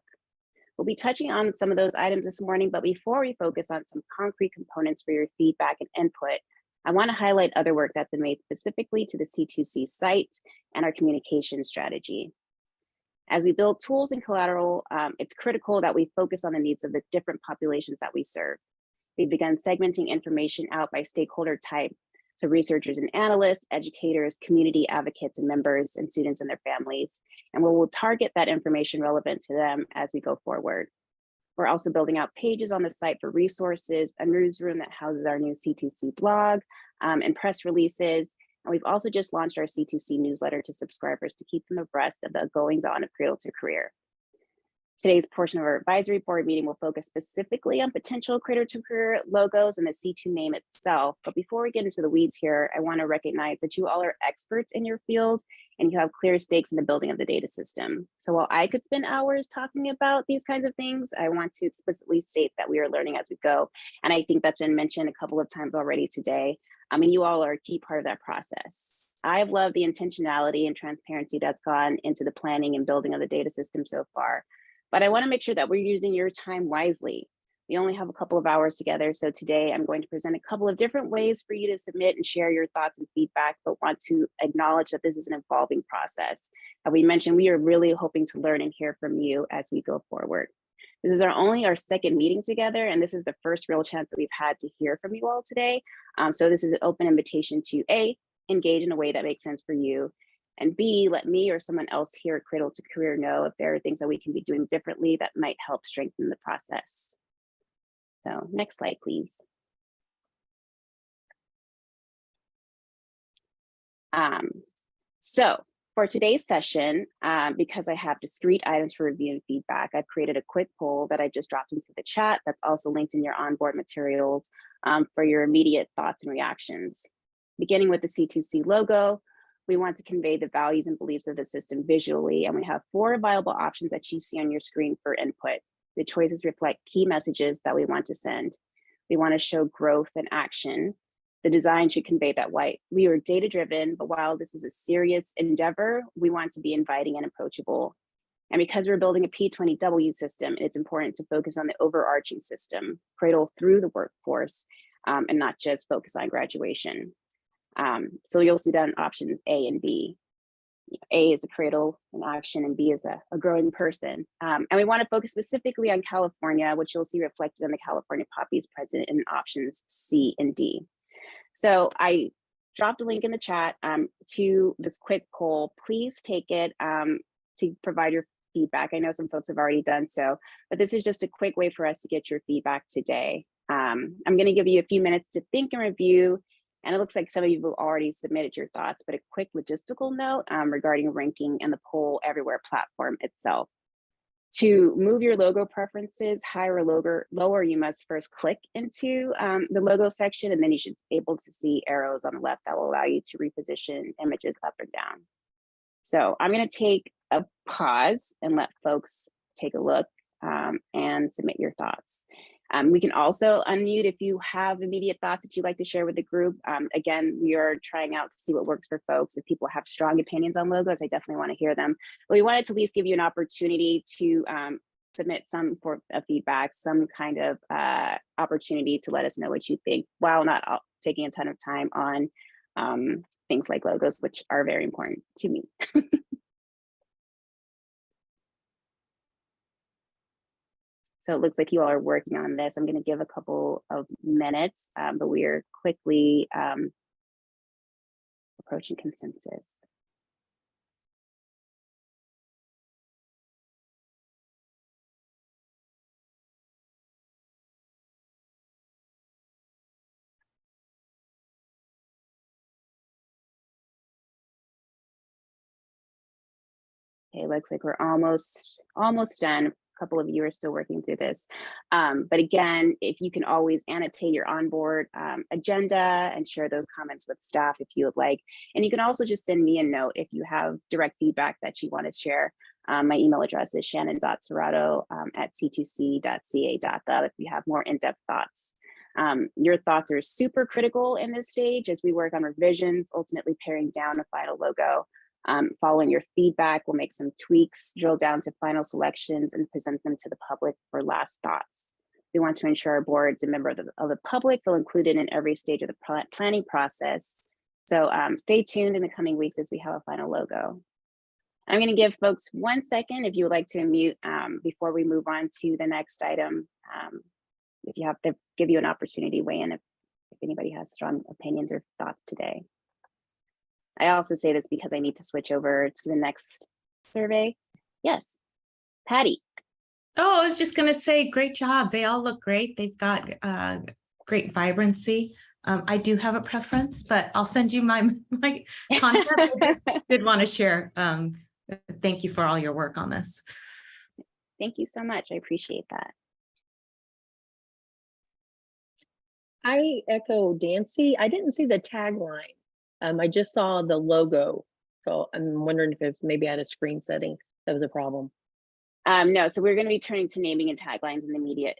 We'll be touching on some of those items this morning, but before we focus on some concrete components for your feedback and input, I want to highlight other work that's been made specifically to the C2C site and our communication strategy. As we build tools and collateral, it's critical that we focus on the needs of the different populations that we serve. We've begun segmenting information out by stakeholder type, so researchers and analysts, educators, community advocates and members, and students and their families. And we'll target that information relevant to them as we go forward. We're also building out pages on the site for resources, a newsroom that houses our new C2C blog, and press releases. And we've also just launched our C2C newsletter to subscribers to keep them abreast of the goings on of Cradle-to-Career. Today's portion of our advisory board meeting will focus specifically on potential Cradle-to-Career logos and the C2 name itself. But before we get into the weeds here, I want to recognize that you all are experts in your field and you have clear stakes in the building of the data system. So while I could spend hours talking about these kinds of things, I want to explicitly state that we are learning as we go. And I think that's been mentioned a couple of times already today. I mean, you all are a key part of that process. I've loved the intentionality and transparency that's gone into the planning and building of the data system so far. But I want to make sure that we're using your time wisely. We only have a couple of hours together, so today I'm going to present a couple of different ways for you to submit and share your thoughts and feedback, but want to acknowledge that this is an evolving process. As we mentioned, we are really hoping to learn and hear from you as we go forward. This is only our second meeting together, and this is the first real chance that we've had to hear from you all today. So this is an open invitation to A, engage in a way that makes sense for you, and B, let me or someone else here at Cradle-to-Career know if there are things that we can be doing differently that might help strengthen the process. So next slide, please. So for today's session, because I have discrete items for review and feedback, I've created a quick poll that I just dropped into the chat that's also linked in your onboard materials for your immediate thoughts and reactions. Beginning with the C2C logo, we want to convey the values and beliefs of the system visually, and we have 4 viable options that you see on your screen for input. The choices reflect key messages that we want to send. We want to show growth and action. The design should convey that we are data-driven, but while this is a serious endeavor, we want to be inviting and approachable. And because we're building a P20W system, it's important to focus on the overarching system, cradle through the workforce, and not just focus on graduation. So you'll see that in options A and B. A is a cradle in action and B is a growing person. And we want to focus specifically on California, which you'll see reflected in the California poppies present in options C and D. So I dropped a link in the chat to this quick poll. Please take it to provide your feedback. I know some folks have already done so, but this is just a quick way for us to get your feedback today. I'm going to give you a few minutes to think and review. And it looks like some of you have already submitted your thoughts, but a quick logistical note regarding ranking and the Poll Everywhere platform itself. To move your logo preferences higher or lower, you must first click into the logo section, and then you should be able to see arrows on the left that will allow you to reposition images up or down. So I'm going to take a pause and let folks take a look and submit your thoughts. We can also unmute if you have immediate thoughts that you'd like to share with the group. Again, we are trying out to see what works for folks. If people have strong opinions on logos, I definitely want to hear them. But we wanted to at least give you an opportunity to submit some form of feedback, some kind of opportunity to let us know what you think, while not taking a ton of time on things like logos, which are very important to me. So it looks like you all are working on this. I'm going to give a couple of minutes, but we are quickly approaching consensus. Okay, looks like we're almost done. A couple of you are still working through this. But again, if you can always annotate your onboard agenda and share those comments with staff if you would like. And you can also just send me a note if you have direct feedback that you want to share. My email address is shannon.serrato@c2c.ca.gov if you have more in-depth thoughts. Your thoughts are super critical in this stage as we work on revisions, ultimately paring down a final logo. Following your feedback, we'll make some tweaks, drill down to final selections, and present them to the public for last thoughts. We want to ensure our boards and members of the public feel included in every stage of the planning process. So stay tuned in the coming weeks as we have a final logo. I'm going to give folks 1 second if you would like to unmute before we move on to the next item. If you have to give you an opportunity to weigh in if anybody has strong opinions or thoughts today. I also say this because I need to switch over to the next survey. Yes, Patty. Oh, I was just going to say, great job. They all look great. They've got great vibrancy. I do have a preference, but I'll send you my contact. I did want to share. Thank you for all your work on this. Thank you so much. I appreciate that. I echo Dancy. I didn't see the tagline. I just saw the logo. So I'm wondering if maybe I had a screen setting that was a problem. No, so we're going to be turning to naming and taglines in the immediate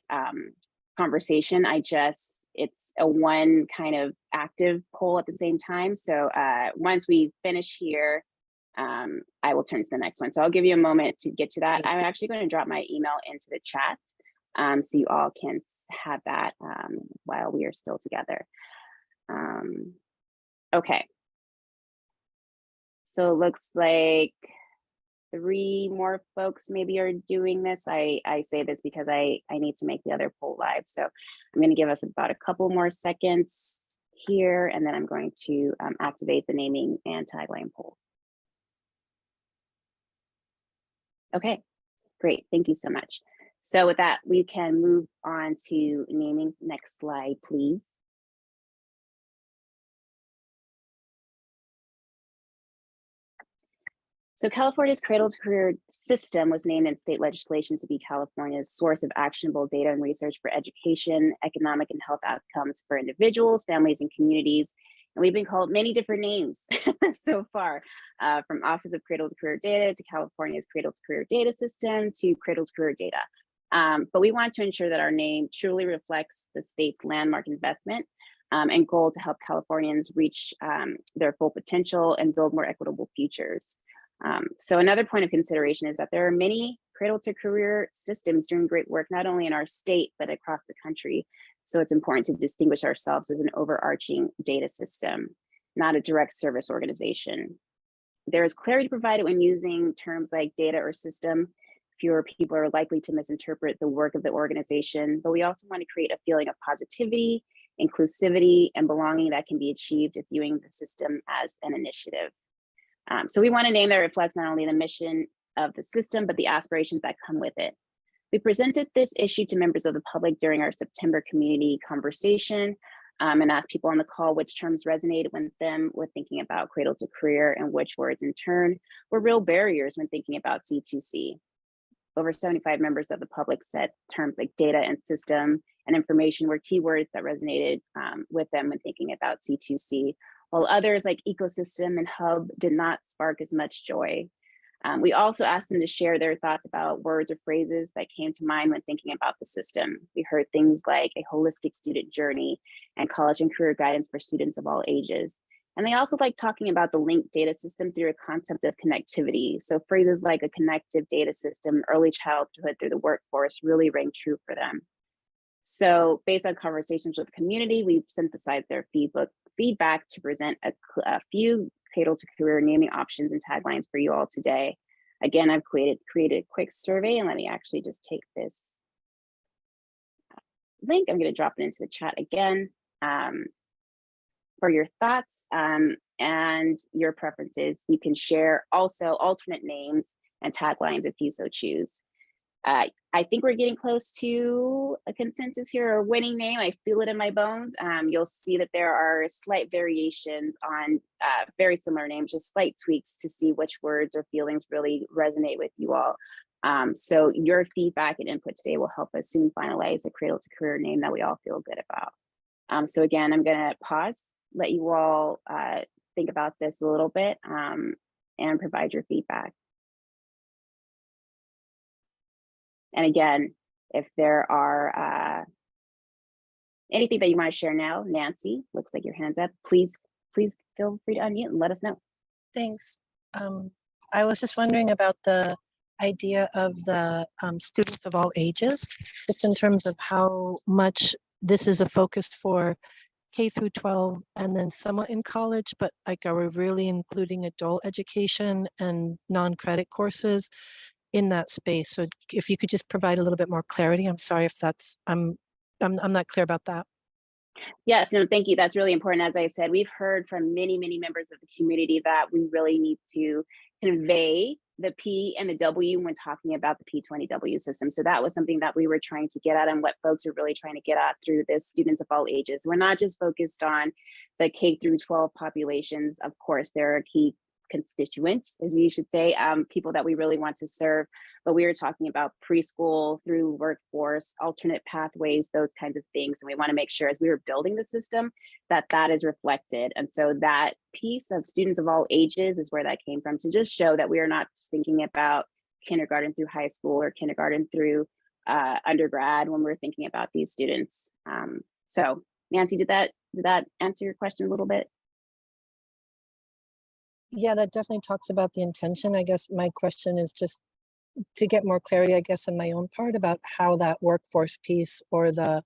conversation. It's a one kind of active poll at the same time. So once we finish here, I will turn to the next one. So I'll give you a moment to get to that. I'm actually going to drop my email into the chat so you all can have that while we are still together. Okay. So it looks like 3 more folks maybe are doing this. I say this because I need to make the other poll live. So I'm going to give us about a couple more seconds here, and then I'm going to activate the naming and tagline polls. Okay, great. Thank you so much. So with that, we can move on to naming. Next slide, please. So California's Cradle-to-Career system was named in state legislation to be California's source of actionable data and research for education, economic, and health outcomes for individuals, families, and communities. And we've been called many different names so far, from Office of Cradle-to-Career Data to California's Cradle-to-Career Data System to Cradle-to-Career Data. But we want to ensure that our name truly reflects the state's landmark investment and goal to help Californians reach their full potential and build more equitable futures. So another point of consideration is that there are many Cradle-to-Career systems doing great work, not only in our state, but across the country. So it's important to distinguish ourselves as an overarching data system, not a direct service organization. There is clarity provided when using terms like data or system. Fewer people are likely to misinterpret the work of the organization, but we also want to create a feeling of positivity, inclusivity, and belonging that can be achieved if viewing the system as an initiative. So we want a name that reflects not only the mission of the system, but the aspirations that come with it. We presented this issue to members of the public during our September community conversation and asked people on the call which terms resonated with them with thinking about Cradle-to-Career and which words in turn were real barriers when thinking about C2C. Over 75 members of the public said terms like data and system and information were keywords that resonated with them when thinking about C2C, while others like ecosystem and hub did not spark as much joy. We also asked them to share their thoughts about words or phrases that came to mind when thinking about the system. We heard things like a holistic student journey and college and career guidance for students of all ages. And they also like talking about the linked data system through a concept of connectivity. So phrases like a connective data system, early childhood through the workforce really rang true for them. So based on conversations with the community, we've synthesized their feedback to present a few Cradle-to-Career naming options and taglines for you all today. Again, I've created a quick survey, and let me actually just take this link. I'm going to drop it into the chat again for your thoughts and your preferences. You can share also alternate names and taglines if you so choose. I think we're getting close to a consensus here, or winning name. I feel it in my bones. You'll see that there are slight variations on very similar names, just slight tweaks to see which words or feelings really resonate with you all. So your feedback and input today will help us soon finalize a Cradle-to-Career name that we all feel good about. So again, I'm going to pause, let you all think about this a little bit, and provide your feedback. And again, if there are anything that you want to share now, Nancy, looks like your hand's up. Please feel free to unmute and let us know. Thanks. I was just wondering about the idea of the students of all ages, just in terms of how much this is a focus for K through 12 and then somewhat in college, but like, are we really including adult education and non-credit courses in that space? So if you could just provide a little bit more clarity. I'm sorry if that's, I'm not clear about that. Yes, no, thank you. That's really important. As I've said, we've heard from many members of the community that we really need to convey the P and the W when talking about the P20W system. So that was something that we were trying to get at, and what folks are really trying to get at through this students of all ages. We're not just focused on the K through 12 populations. Of course, there are key constituents, as you should say, people that we really want to serve, but we are talking about preschool through workforce, alternate pathways, those kinds of things. And we want to make sure as we were building the system that that is reflected. And so that piece of students of all ages is where that came from, to just show that we are not just thinking about kindergarten through high school or kindergarten through undergrad when we're thinking about these students. So Nancy, did that answer your question a little bit? Yeah, that definitely talks about the intention. I guess my question is just to get more clarity, I guess, on my own part about how that workforce piece or the,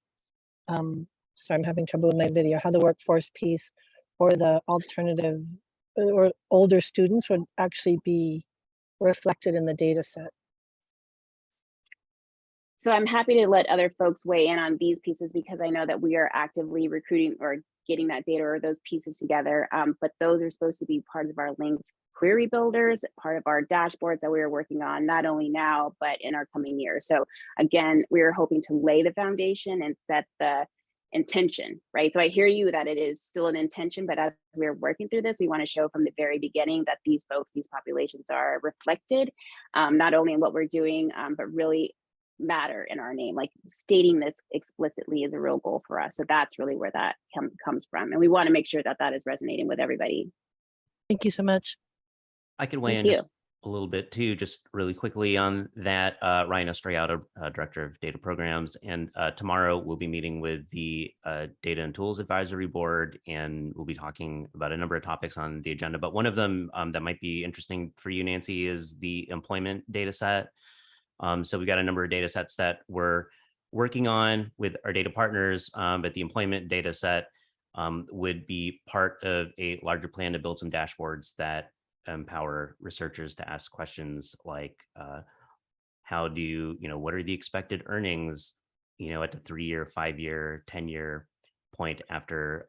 sorry, I'm having trouble with my video, how the workforce piece or the alternative or older students would actually be reflected in the data set. So I'm happy to let other folks weigh in on these pieces, because I know that we are actively recruiting or getting that data or those pieces together. But those are supposed to be part of our linked query builders, part of our dashboards that we are working on, not only now, but in our coming years. So again, we are hoping to lay the foundation and set the intention, right? So I hear you that it is still an intention, but as we're working through this, we want to show from the very beginning that these folks, these populations are reflected, not only in what we're doing, but really matter in our name. Like stating this explicitly is a real goal for us. So that's really where that comes from. And we want to make sure that that is resonating with everybody. Thank you so much. I could weigh in just a little bit too, just really quickly on that. Ryan Estrellado, Director of Data Programs, and tomorrow we'll be meeting with the Data and Tools Advisory Board, and we'll be talking about a number of topics on the agenda. But one of them that might be interesting for you, Nancy, is the employment data set. So we've got a number of data sets that we're working on with our data partners, but the employment data set would be part of a larger plan to build some dashboards that empower researchers to ask questions like, how do you, what are the expected earnings, at the 3-year, 5-year, 10-year point after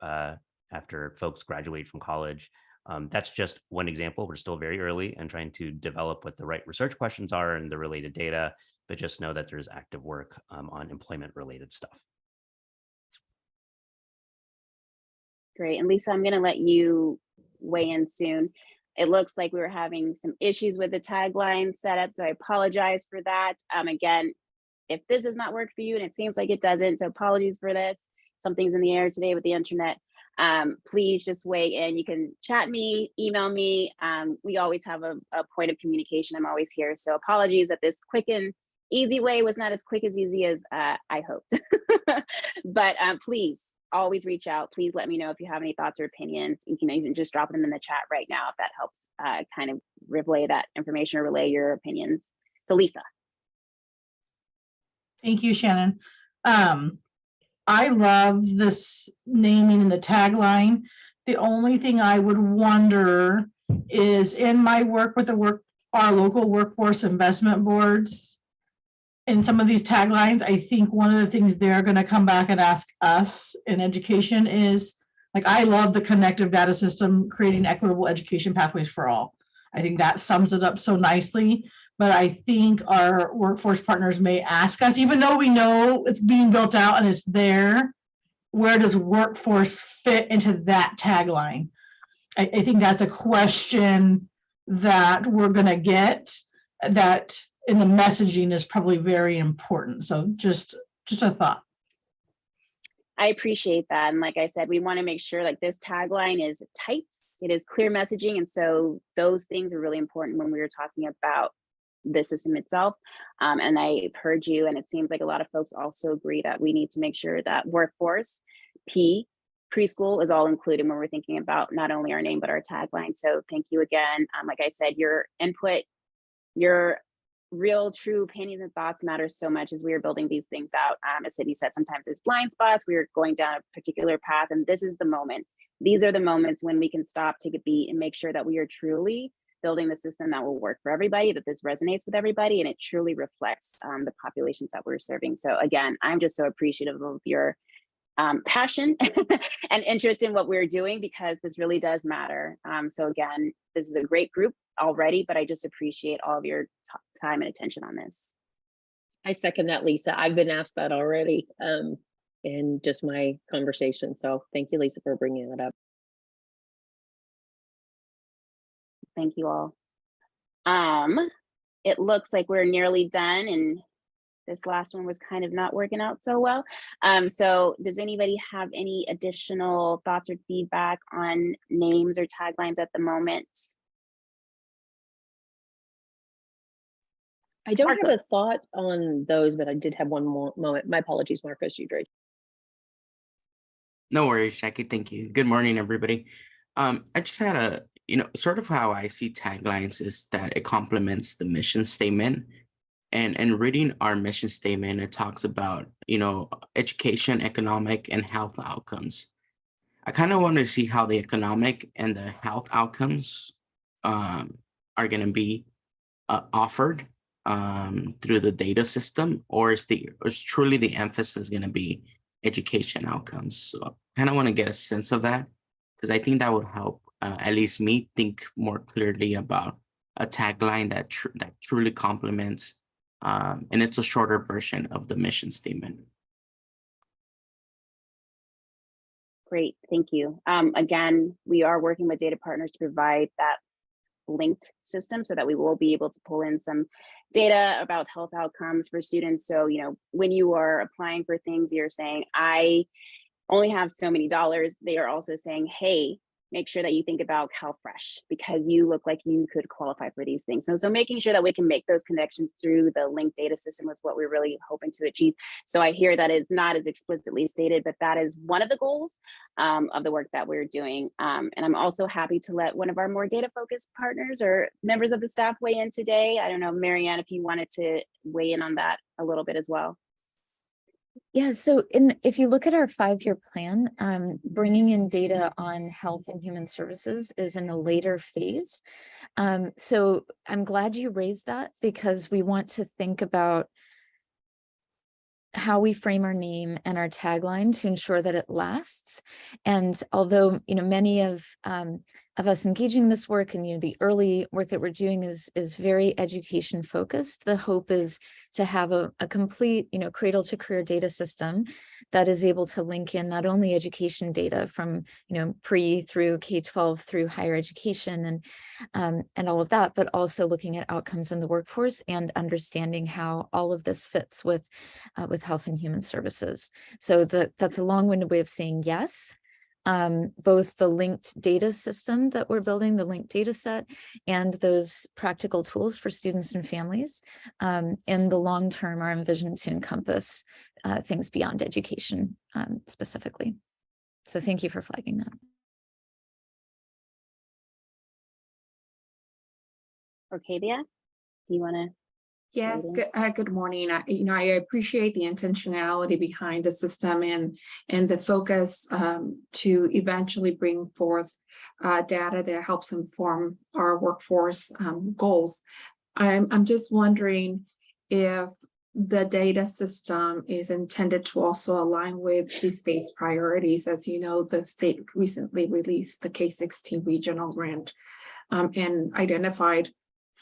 folks graduate from college. That's just one example. We're still very early and trying to develop what the right research questions are and the related data, but just know that there's active work on employment related stuff. Great. And Lisa, I'm going to let you weigh in soon. It looks like we were having some issues with the tagline setup, so I apologize for that. Again, if this does not work for you, and it seems like it doesn't, so apologies for this. Something's in the air today with the internet. Please just weigh in. You can chat me, email me. We always have a point of communication. I'm always here. So apologies that this quick and easy way was not as quick as easy as I hoped. But please always reach out. Please let me know if you have any thoughts or opinions. You can even just drop them in the chat right now if that helps kind of relay that information or relay your opinions. So Lisa. Thank you, Shannon. I love this naming and the tagline. The only thing I would wonder is in my work with our local workforce investment boards, in some of these taglines, I think one of the things they're going to come back and ask us in education is, like, I love the connective data system, creating equitable education pathways for all. I think that sums it up so nicely. but I think our workforce partners may ask us, even though we know it's being built out and it's there, where does workforce fit into that tagline? I think that's a question that we're going to get, that in the messaging is probably very important. So just a thought. I appreciate that. And like I said, we want to make sure like this tagline is tight, it is clear messaging. And so those things are really important when we were talking about the system itself. And I've heard you, and it seems like a lot of folks also agree that we need to make sure that workforce, preschool is all included when we're thinking about not only our name, but our tagline. So thank you again. Like I said, your input, your real true opinions and thoughts matter so much as we are building these things out. As Sydney said, sometimes there's blind spots. We are going down a particular path, and this is the moment. These are the moments when we can stop, take a beat, and make sure that we are truly building the system that will work for everybody, that this resonates with everybody, and it truly reflects the populations that we're serving. So again, I'm just so appreciative of your passion and interest in what we're doing, because this really does matter. So again, this is a great group already, but I just appreciate all of your time and attention on this. I second that, Lisa. I've been asked that already in just my conversation. So thank you, Lisa, for bringing that up. Thank you all. It looks like we're nearly done, and this last one was kind of not working out so well. So does anybody have any additional thoughts or feedback on names or taglines at the moment? I don't have a thought on those, but I did have one more moment. My apologies, Marcus, you Drake. No worries, Jackie. Thank you. Good morning, everybody. I just had a, sort of how I see taglines is that it complements the mission statement. And reading our mission statement, it talks about, education, economic, and health outcomes. I kind of want to see how the economic and the health outcomes are going to be offered through the data system, or is truly the emphasis going to be education outcomes? So I kind of want to get a sense of that, because I think that would help at least me think more clearly about a tagline that truly complements, and it's a shorter version of the mission statement. Great, thank you. Again, we are working with data partners to provide that linked system so that we will be able to pull in some data about health outcomes for students. So, when you are applying for things, you're saying, I only have so many dollars. They are also saying, hey, make sure that you think about CalFresh because you look like you could qualify for these things. So making sure that we can make those connections through the linked data system is what we're really hoping to achieve. So I hear that it's not as explicitly stated, but that is one of the goals of the work that we're doing. And I'm also happy to let one of our more data focused partners or members of the staff weigh in today. I don't know, Marianne, if you wanted to weigh in on that a little bit as well. Yeah, so if you look at our 5-year plan, bringing in data on health and human services is in a later phase. So I'm glad you raised that because we want to think about how we frame our name and our tagline to ensure that it lasts. And although, many of us engaging in this work and, the early work that we're doing is very education focused, the hope is to have a complete, cradle to career data system that is able to link in not only education data from, pre through K-12 through higher education and all of that, but also looking at outcomes in the workforce and understanding how all of this fits with health and human services. So that's a long-winded way of saying yes. Both the linked data system that we're building, the linked data set, and those practical tools for students and families in the long term are envisioned to encompass things beyond education specifically. So thank you for flagging that. Orkavia, do you want to? Yes, good morning. I appreciate the intentionality behind the system and the focus to eventually bring forth data that helps inform our workforce goals. I'm just wondering if the data system is intended to also align with the state's priorities. As you know, the state recently released the K-16 regional grant and identified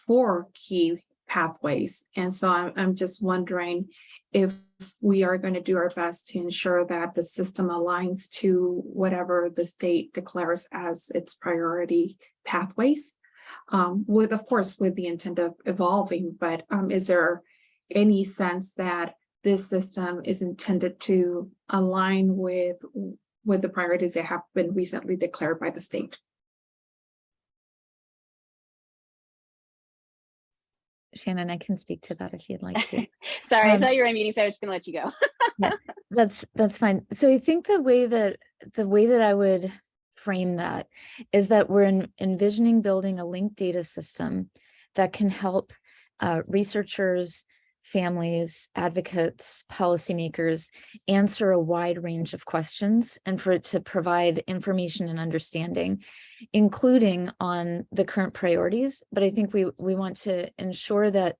4 key pathways. And so I'm just wondering if we are going to do our best to ensure that the system aligns to whatever the state declares as its priority pathways, with, of course, with the intent of evolving. But is there any sense that this system is intended to align with the priorities that have been recently declared by the state? Shannon, I can speak to that if you'd like to. Sorry, I saw you were in meeting, so I was just gonna let you go. Yeah, that's fine. So I think the way that I would frame that is that we're envisioning building a linked data system that can help researchers, families, advocates, policymakers answer a wide range of questions, and for it to provide information and understanding, including on the current priorities. But I think we want to ensure that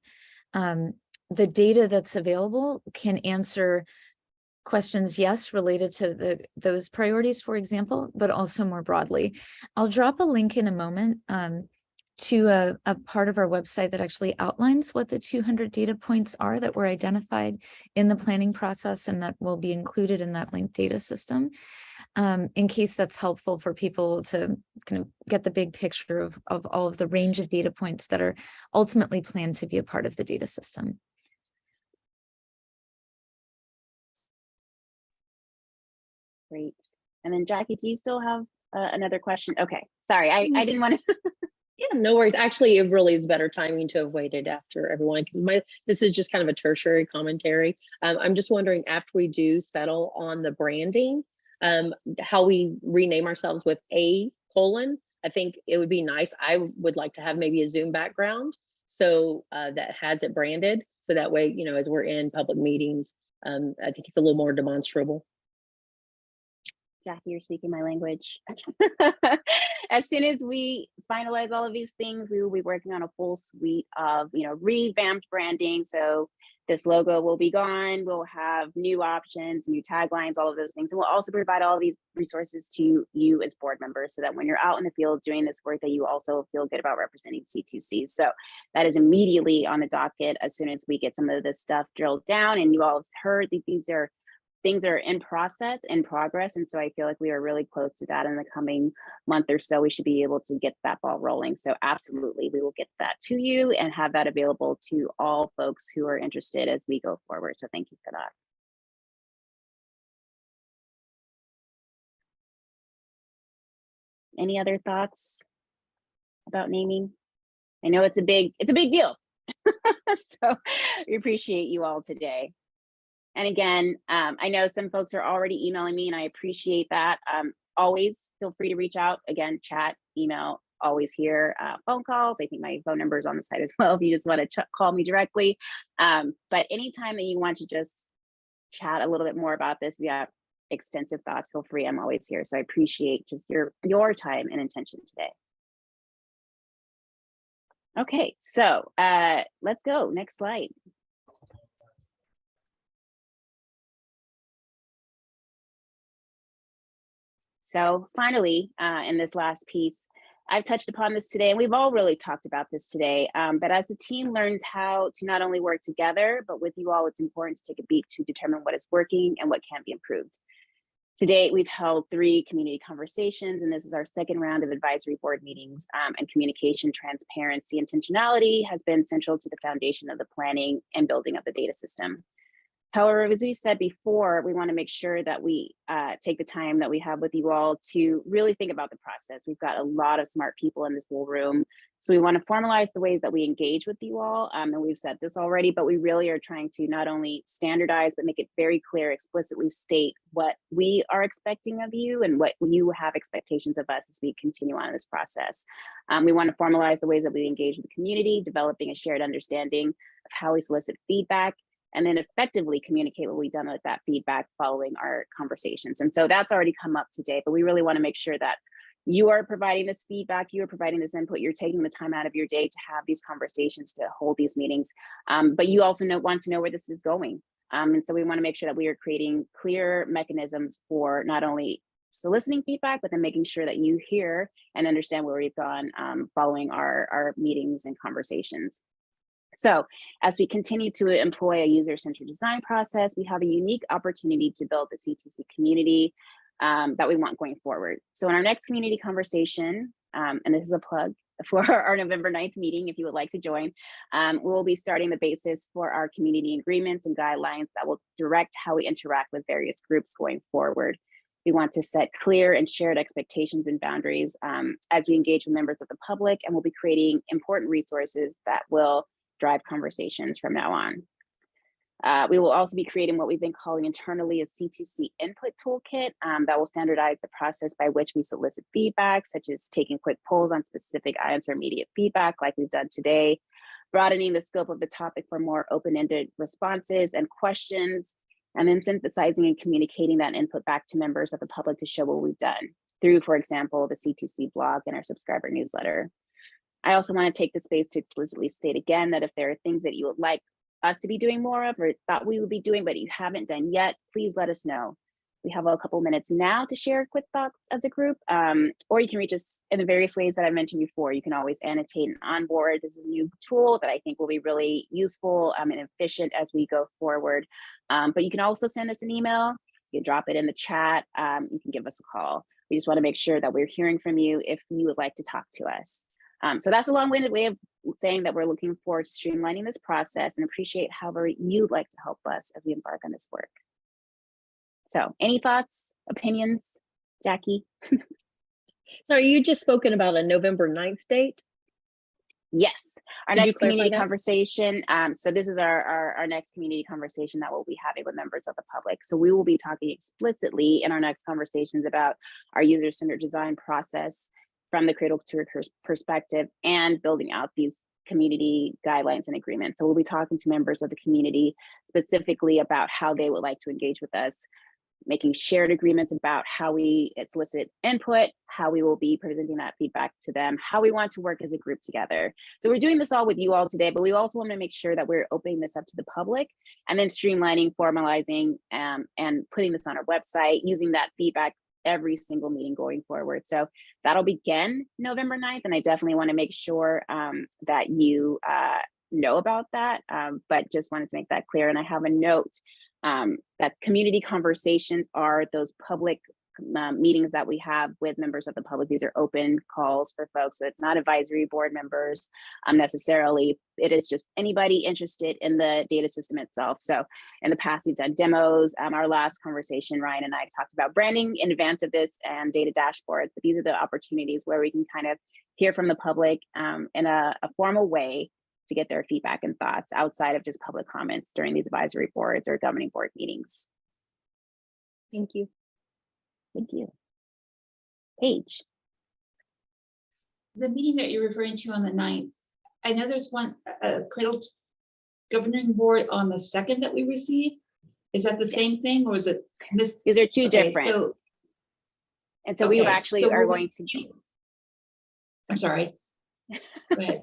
the data that's available can answer questions, yes, related to those priorities, for example, but also more broadly. I'll drop a link in a moment to a part of our website that actually outlines what the 200 data points are that were identified in the planning process and that will be included in that linked data system, in case that's helpful for people to kind of get the big picture of all of the range of data points that are ultimately planned to be a part of the data system. Great. And then Jackie, do you still have another question? Okay, sorry, I didn't want to. Yeah, no worries. Actually, it really is better timing to have waited after everyone. This is just kind of a tertiary commentary. I'm just wondering, after we do settle on the branding, how we rename ourselves with A:, I think it would be nice. I would like to have maybe a Zoom background, so that has it branded. So that way, you know, as we're in public meetings, I think it's a little more demonstrable. Jackie, you're speaking my language. As soon as we finalize all of these things, we will be working on a full suite of, you know, revamped branding. So this logo will be gone. We'll have new options, new taglines, all of those things. And we'll also provide all of these resources to you as board members so that when you're out in the field doing this work, that you also feel good about representing C2Cs. So that is immediately on the docket as soon as we get some of this stuff drilled down. And you all have heard that these are things are in progress. And so I feel like we are really close to that in the coming month or so. We should be able to get that ball rolling. So absolutely, we will get that to you and have that available to all folks who are interested as we go forward. So thank you for that. Any other thoughts about naming? I know it's a big deal. So we appreciate you all today. And again, I know some folks are already emailing me and I appreciate that. Always feel free to reach out. Again, chat, email, always here, phone calls. I think my phone number is on the site as well if you just want to call me directly. But anytime that you want to just chat a little bit more about this, if you have extensive thoughts, feel free. I'm always here. So I appreciate just your time and intention today. Okay, so let's go. Next slide. So finally, in this last piece, I've touched upon this today, and we've all really talked about this today, but as the team learns how to not only work together, but with you all, it's important to take a beat to determine what is working and what can be improved. To date, we've held 3 community conversations, and this is our second round of advisory board meetings, and communication, transparency, intentionality has been central to the foundation of the planning and building of the data system. However, as we said before, we want to make sure that we take the time that we have with you all to really think about the process. We've got a lot of smart people in this whole room. So we want to formalize the ways that we engage with you all. And we've said this already, but we really are trying to not only standardize, but make it very clear, explicitly state what we are expecting of you and what you have expectations of us as we continue on this process. We want to formalize the ways that we engage with the community, developing a shared understanding of how we solicit feedback, and then effectively communicate what we've done with that feedback following our conversations. And so that's already come up today, but we really want to make sure that you are providing this feedback, you are providing this input, you're taking the time out of your day to have these conversations, to hold these meetings, but you also want to know where this is going. And so we want to make sure that we are creating clear mechanisms for not only soliciting feedback, but then making sure that you hear and understand where we've gone following our meetings and conversations. So as we continue to employ a user-centered design process, we have a unique opportunity to build the C2C community that we want going forward. So in our next community conversation, and this is a plug for our November 9th meeting, if you would like to join, we'll be starting the basis for our community agreements and guidelines that will direct how we interact with various groups going forward. We want to set clear and shared expectations and boundaries as we engage with members of the public, and we'll be creating important resources that will drive conversations from now on. We will also be creating what we've been calling internally a C2C input toolkit that will standardize the process by which we solicit feedback, such as taking quick polls on specific items or immediate feedback like we've done today, broadening the scope of the topic for more open-ended responses and questions, and then synthesizing and communicating that input back to members of the public to show what we've done through, for example, the C2C blog and our subscriber newsletter. I also want to take the space to explicitly state again that if there are things that you would like us to be doing more of or thought we would be doing, but you haven't done yet, please let us know. We have a couple minutes now to share quick thoughts as a group, or you can reach us in the various ways that I mentioned before. You can always annotate and onboard. This is a new tool that I think will be really useful and efficient as we go forward. But you can also send us an email. You can drop it in the chat. You can give us a call. We just want to make sure that we're hearing from you if you would like to talk to us. So that's a long-winded way of saying that we're looking forward to streamlining this process and appreciate however you'd like to help us as we embark on this work. So any thoughts, opinions, Jackie? Sorry, you just spoken about a November 9th date? Yes, our Could you next community clarify that? conversation. So this is our next community conversation that we'll be having with members of the public. So we will be talking explicitly in our next conversations about our user-centered design process from the Cradle-to-Career perspective and building out these community guidelines and agreements. So we'll be talking to members of the community specifically about how they would like to engage with us, making shared agreements about how we solicit input, how we will be presenting that feedback to them, how we want to work as a group together. So we're doing this all with you all today, but we also want to make sure that we're opening this up to the public and then streamlining, formalizing, and putting this on our website, using that feedback every single meeting going forward. So that'll begin November 9th. And I definitely want to make sure that you know about that, but just wanted to make that clear. And I have a note that community conversations are those public meetings that we have with members of the public. These are open calls for folks. So it's not advisory board members necessarily. It is just anybody interested in the data system itself. So in the past, we've done demos. Our last conversation, Ryan and I talked about branding in advance of this and data dashboards. But these are the opportunities where we can kind of hear from the public in a formal way to get their feedback and thoughts outside of just public comments during these advisory boards or governing board meetings. Thank you. Thank you. Paige. The meeting that you're referring to on the 9th, I know there's one Cradle governing board on the 2nd that we received. Is that the same thing or is it? These are two different. So we actually are going to be. I'm sorry. Go ahead.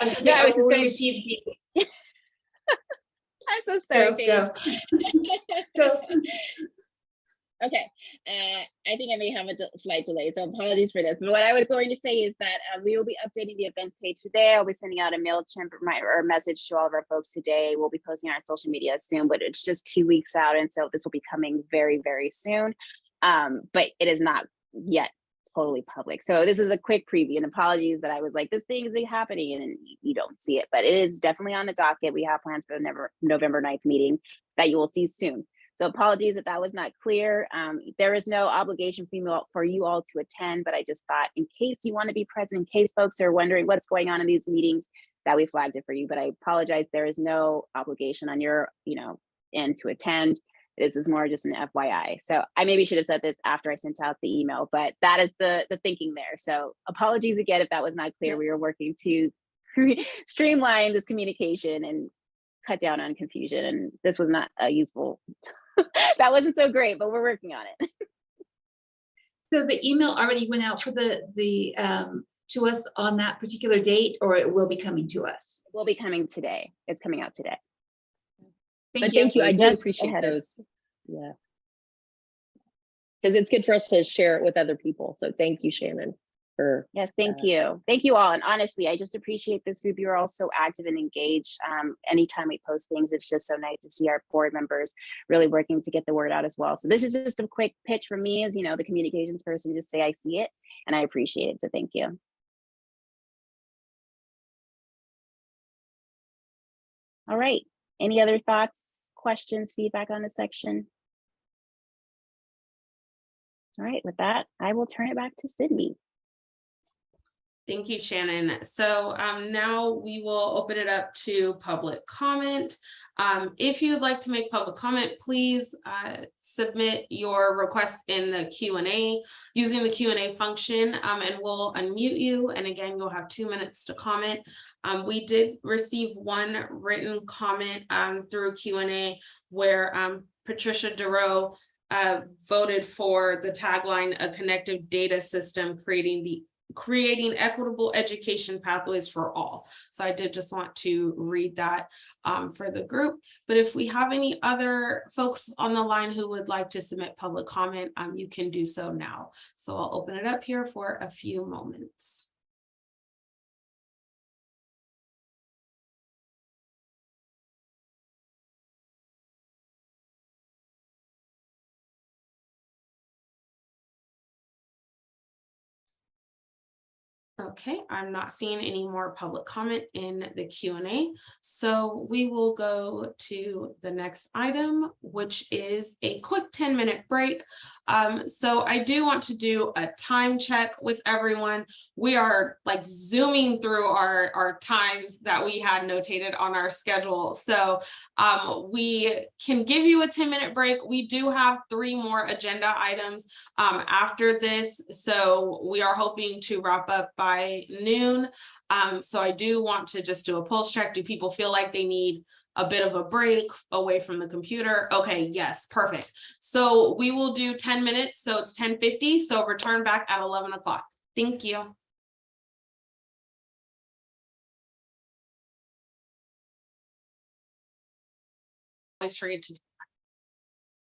I was, no, I was just going to receive. I'm so sorry, Paige. Go. Okay, I think I may have a slight delay, so apologies for this. But what I was going to say is that we will be updating the events page today. I'll be sending out a MailChimp or message to all of our folks today. We'll be posting on our social media soon, but it's just 2 weeks out. And so this will be coming very, very soon. But it is not yet totally public. So this is a quick preview, and apologies that I was like, this thing is happening and you don't see it, but it is definitely on the docket. We have plans for the November 9th meeting that you will see soon. So apologies if that was not clear. There is no obligation for you all to attend, but I just thought in case you want to be present, in case folks are wondering what's going on in these meetings, that we flagged it for you. But I apologize, there is no obligation on your end to attend. This is more just an FYI. So I maybe should have said this after I sent out the email, but that is the thinking there. So apologies again if that was not clear. We are working to streamline this communication and cut down on confusion. And this was not a useful, that wasn't so great, but we're working on it. So the email already went out for the to us on that particular date, or it will be coming to us? It will be coming today. It's coming out today. Thank you. I do appreciate those. Yeah. Because it's good for us to share it with other people. So thank you, Shannon. for Yes, thank you. Thank you all. And honestly, I just appreciate this group. You're all so active and engaged. Anytime we post things, it's just so nice to see our board members really working to get the word out as well. So this is just a quick pitch from me as, the communications person, just say I see it and I appreciate it. So thank you. All right. Any other thoughts, questions, feedback on this section? All right, with that, I will turn it back to Sydney. Thank you, Shannon. So now we will open it up to public comment. If you would like to make public comment, please submit your request in the Q&A using the Q&A function, and we'll unmute you. And again, you'll have 2 minutes to comment. We did receive one written comment through Q&A where Patricia Duro voted for the tagline, "A connective data system creating equitable education pathways for all." So I did just want to read that for the group. But if we have any other folks on the line who would like to submit public comment, you can do so now. So I'll open it up here for a few moments. Okay, I'm not seeing any more public comment in the Q&A. So we will go to the next item, which is a quick 10-minute break. So I do want to do a time check with everyone. We are like zooming through our times that we had notated on our schedule. So we can give you a 10-minute break. We do have 3 more agenda items after this. So we are hoping to wrap up by noon. So I do want to just do a pulse check. Do people feel like they need a bit of a break away from the computer? Okay, yes, perfect. So we will do 10 minutes. So it's 10:50. So return back at 11 o'clock. Thank you. I always forget to.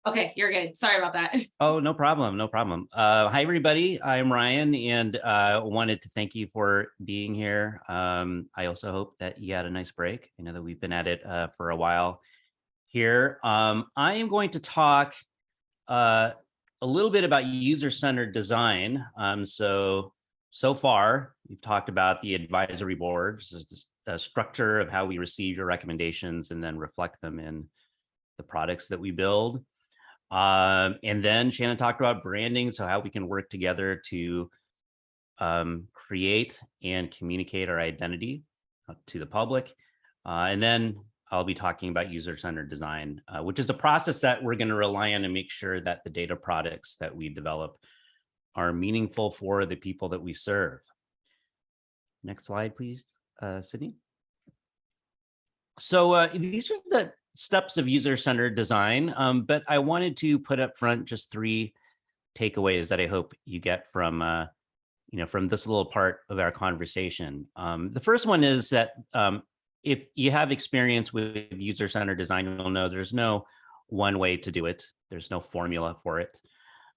Okay, you're good. Sorry about that. Oh, no problem. No problem. Hi, everybody. I'm Ryan, and wanted to thank you for being here. I also hope that you had a nice break. I know that we've been at it for a while here. I am going to talk a little bit about user-centered design. So far, we've talked about the advisory boards, the structure of how we receive your recommendations and then reflect them in the products that we build. And then Shannon talked about branding, so how we can work together to create and communicate our identity to the public. And then I'll be talking about user-centered design, which is a process that we're going to rely on to make sure that the data products that we develop are meaningful for the people that we serve. Next slide, please, Sydney. So these are the steps of user-centered design, but I wanted to put up front just 3 takeaways that I hope you get from from this little part of our conversation. The first one is that if you have experience with user-centered design, you'll know there's no one way to do it. There's no formula for it.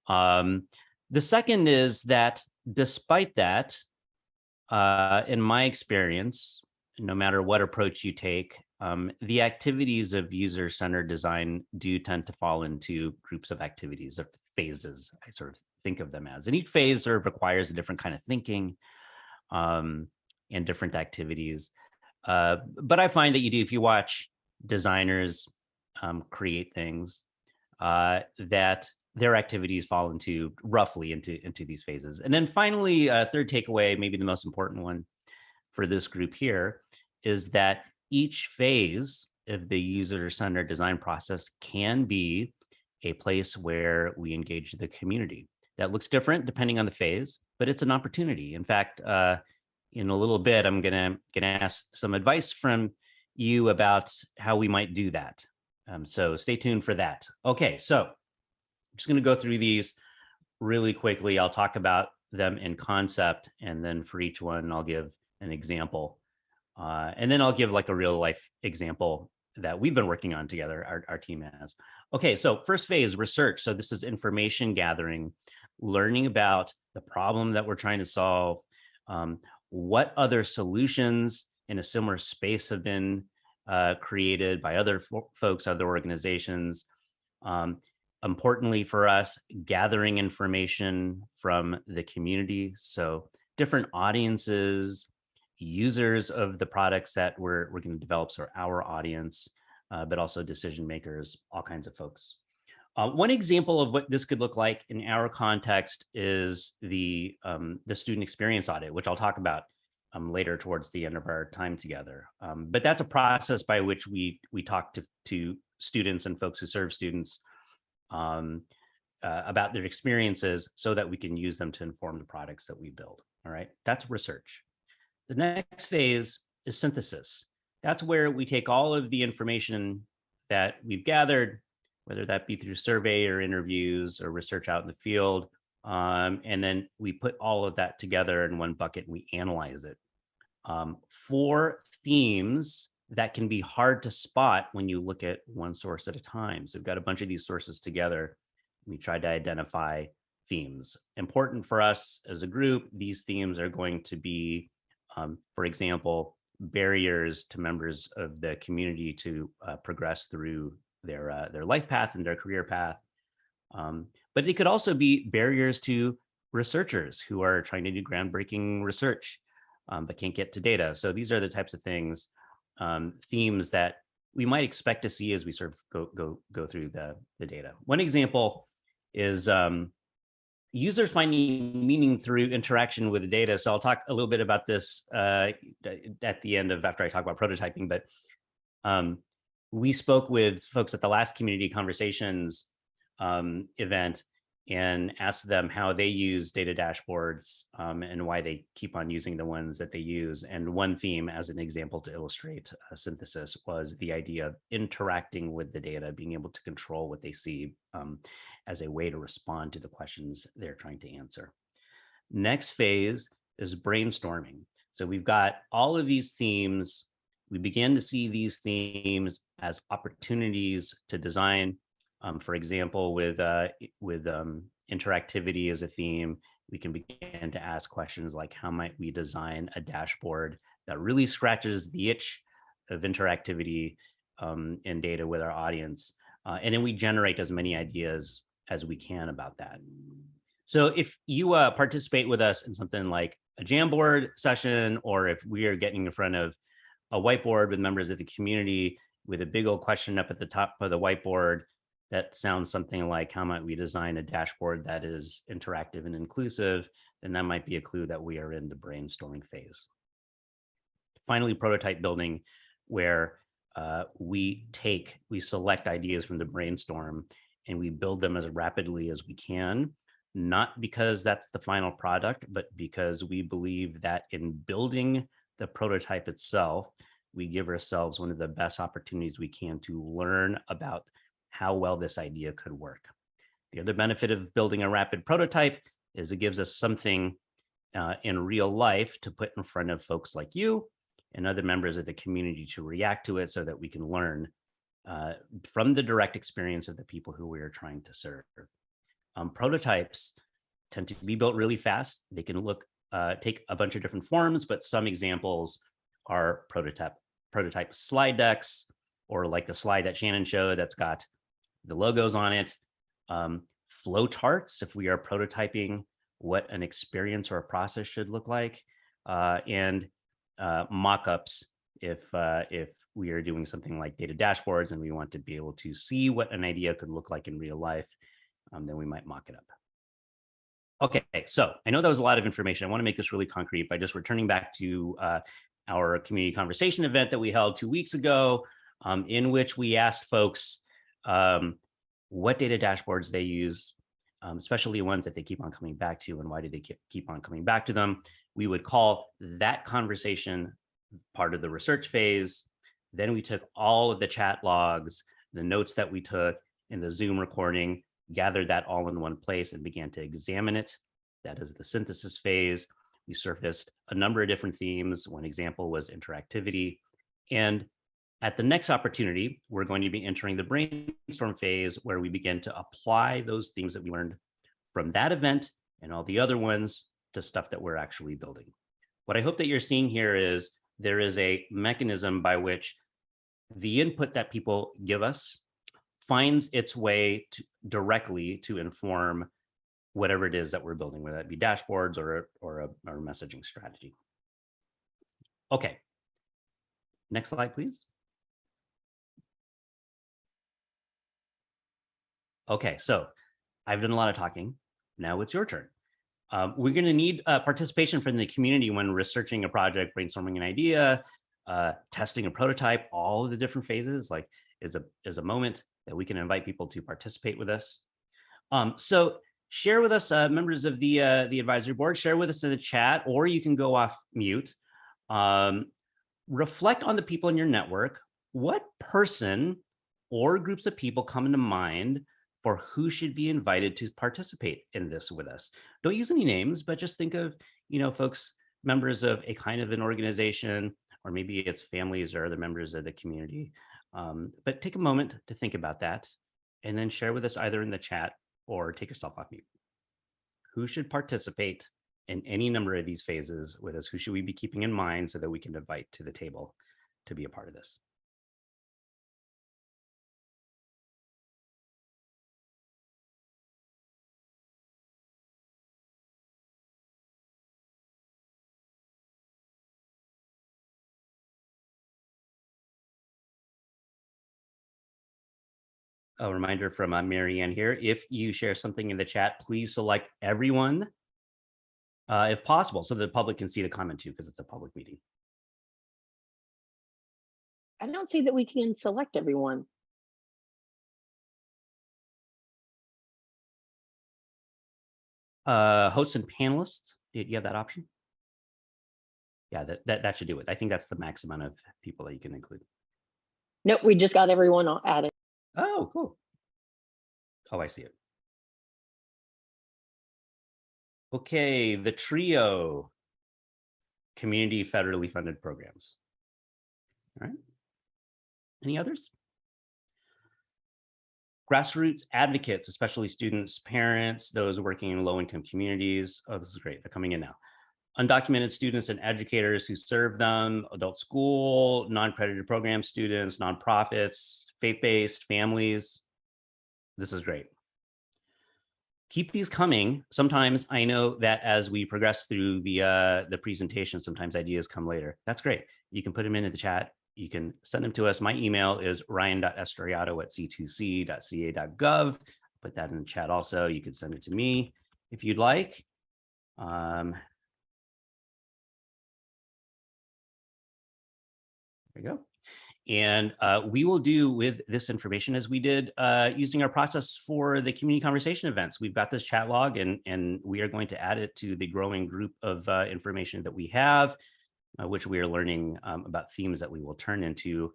The second is that despite that, in my experience, no matter what approach you take, the activities of user-centered design do tend to fall into groups of activities or phases, I sort of think of them as. And each phase sort of requires a different kind of thinking and different activities. But I find that if you watch designers create things, that their activities fall roughly into these phases. And then finally, third takeaway, maybe the most important one for this group here, is that each phase of the user-centered design process can be a place where we engage the community. That looks different depending on the phase, but it's an opportunity. In fact, in a little bit, I'm gonna ask some advice from you about how we might do that. So stay tuned for that. Okay, so I'm just gonna go through these really quickly. I'll talk about them in concept, and then for each one, I'll give an example. And then I'll give like a real life example that we've been working on together, our team has. Okay, so first phase, research. So this is information gathering, learning about the problem that we're trying to solve, what other solutions in a similar space have been created by other folks, other organizations. Importantly for us, gathering information from the community. So different audiences, users of the products that we're going to develop, so our audience, but also decision makers, all kinds of folks. One example of what this could look like in our context is the student experience audit, which I'll talk about later towards the end of our time together. But that's a process by which we talk to students and folks who serve students about their experiences so that we can use them to inform the products that we build. All right, that's research. The next phase is synthesis. That's where we take all of the information that we've gathered, whether that be through survey or interviews or research out in the field, and then we put all of that together in one bucket and we analyze it. For themes that can be hard to spot when you look at one source at a time. So we've got a bunch of these sources together. We tried to identify themes. Important for us as a group, these themes are going to be, for example, barriers to members of the community to progress through their life path and their career path. But it could also be barriers to researchers who are trying to do groundbreaking research, but can't get to data. So these are the types of things, themes that we might expect to see as we sort of go through the data. One example is users finding meaning through interaction with the data. So I'll talk a little bit about this at the end of after I talk about prototyping, but we spoke with folks at the last community conversations event and asked them how they use data dashboards and why they keep on using the ones that they use. And one theme, as an example to illustrate synthesis, was the idea of interacting with the data, being able to control what they see as a way to respond to the questions they're trying to answer. Next phase is brainstorming. So we've got all of these themes. We begin to see these themes as opportunities to design. For example, with interactivity as a theme, we can begin to ask questions like, how might we design a dashboard that really scratches the itch of interactivity in data with our audience? And then we generate as many ideas as we can about that. So if you participate with us in something like a Jamboard session, or if we are getting in front of a whiteboard with members of the community with a big old question up at the top of the whiteboard, that sounds something like, how might we design a dashboard that is interactive and inclusive? Then that might be a clue that we are in the brainstorming phase. Finally, prototype building, where we select ideas from the brainstorm and we build them as rapidly as we can, not because that's the final product, but because we believe that in building the prototype itself, we give ourselves one of the best opportunities we can to learn about how well this idea could work. The other benefit of building a rapid prototype is it gives us something in real life to put in front of folks like you and other members of the community to react to it so that we can learn from the direct experience of the people who we are trying to serve. Prototypes tend to be built really fast. They can take a bunch of different forms, but some examples are prototype slide decks, or like the slide that Shannon showed that's got the logos on it. Flow charts, if we are prototyping what an experience or a process should look like, and mock-ups if we are doing something like data dashboards and we want to be able to see what an idea could look like in real life, then we might mock it up. Okay, so I know that was a lot of information. I want to make this really concrete by just returning back to our community conversation event that we held 2 weeks ago, in which we asked folks what data dashboards they use, especially ones that they keep on coming back to, and why do they keep on coming back to them. We would call that conversation part of the research phase. Then we took all of the chat logs, the notes that we took in the Zoom recording, gathered that all in one place and began to examine it. That is the synthesis phase. We surfaced a number of different themes. One example was interactivity. And at the next opportunity, we're going to be entering the brainstorm phase, where we begin to apply those themes that we learned from that event and all the other ones to stuff that we're actually building. What I hope that you're seeing here is there is a mechanism by which the input that people give us finds its way directly to inform whatever it is that we're building, whether that be dashboards or a messaging strategy. Okay, next slide, please. Okay, so I've done a lot of talking. Now it's your turn. We're going to need participation from the community when researching a project, brainstorming an idea, testing a prototype. All of the different phases is a moment that we can invite people to participate with us. So share with us, members of the advisory board, share with us in the chat, or you can go off mute. Reflect on the people in your network. What person or groups of people come into mind for who should be invited to participate in this with us? Don't use any names, but just think of, folks, members of a kind of an organization, or maybe it's families or other members of the community. But take a moment to think about that and then share with us either in the chat or take yourself off mute. Who should participate in any number of these phases with us? Who should we be keeping in mind so that we can invite to the table to be a part of this? A reminder from Marianne here, if you share something in the chat, please select everyone if possible, so that the public can see the comment too, because it's a public meeting. I don't see that we can select everyone. Hosts and panelists, do you have that option? Yeah, that should do it. I think that's the max amount of people that you can include. Nope, we just got everyone added. Oh, cool. Oh, I see it. Okay, the trio, community federally funded programs. All right. Any others? Grassroots advocates, especially students, parents, those working in low-income communities. Oh, this is great. They're coming in now. Undocumented students and educators who serve them, adult school, non-accredited program students, nonprofits, faith-based families. This is great. Keep these coming. Sometimes I know that as we progress through the presentation, sometimes ideas come later. That's great. You can put them into the chat. You can send them to us. My email is ryan.estriato@c2c.ca.gov. Put that in the chat also. You can send it to me if you'd like. There you go. And we will do with this information as we did using our process for the community conversation events. We've got this chat log and we are going to add it to the growing group of information that we have, which we are learning about themes that we will turn into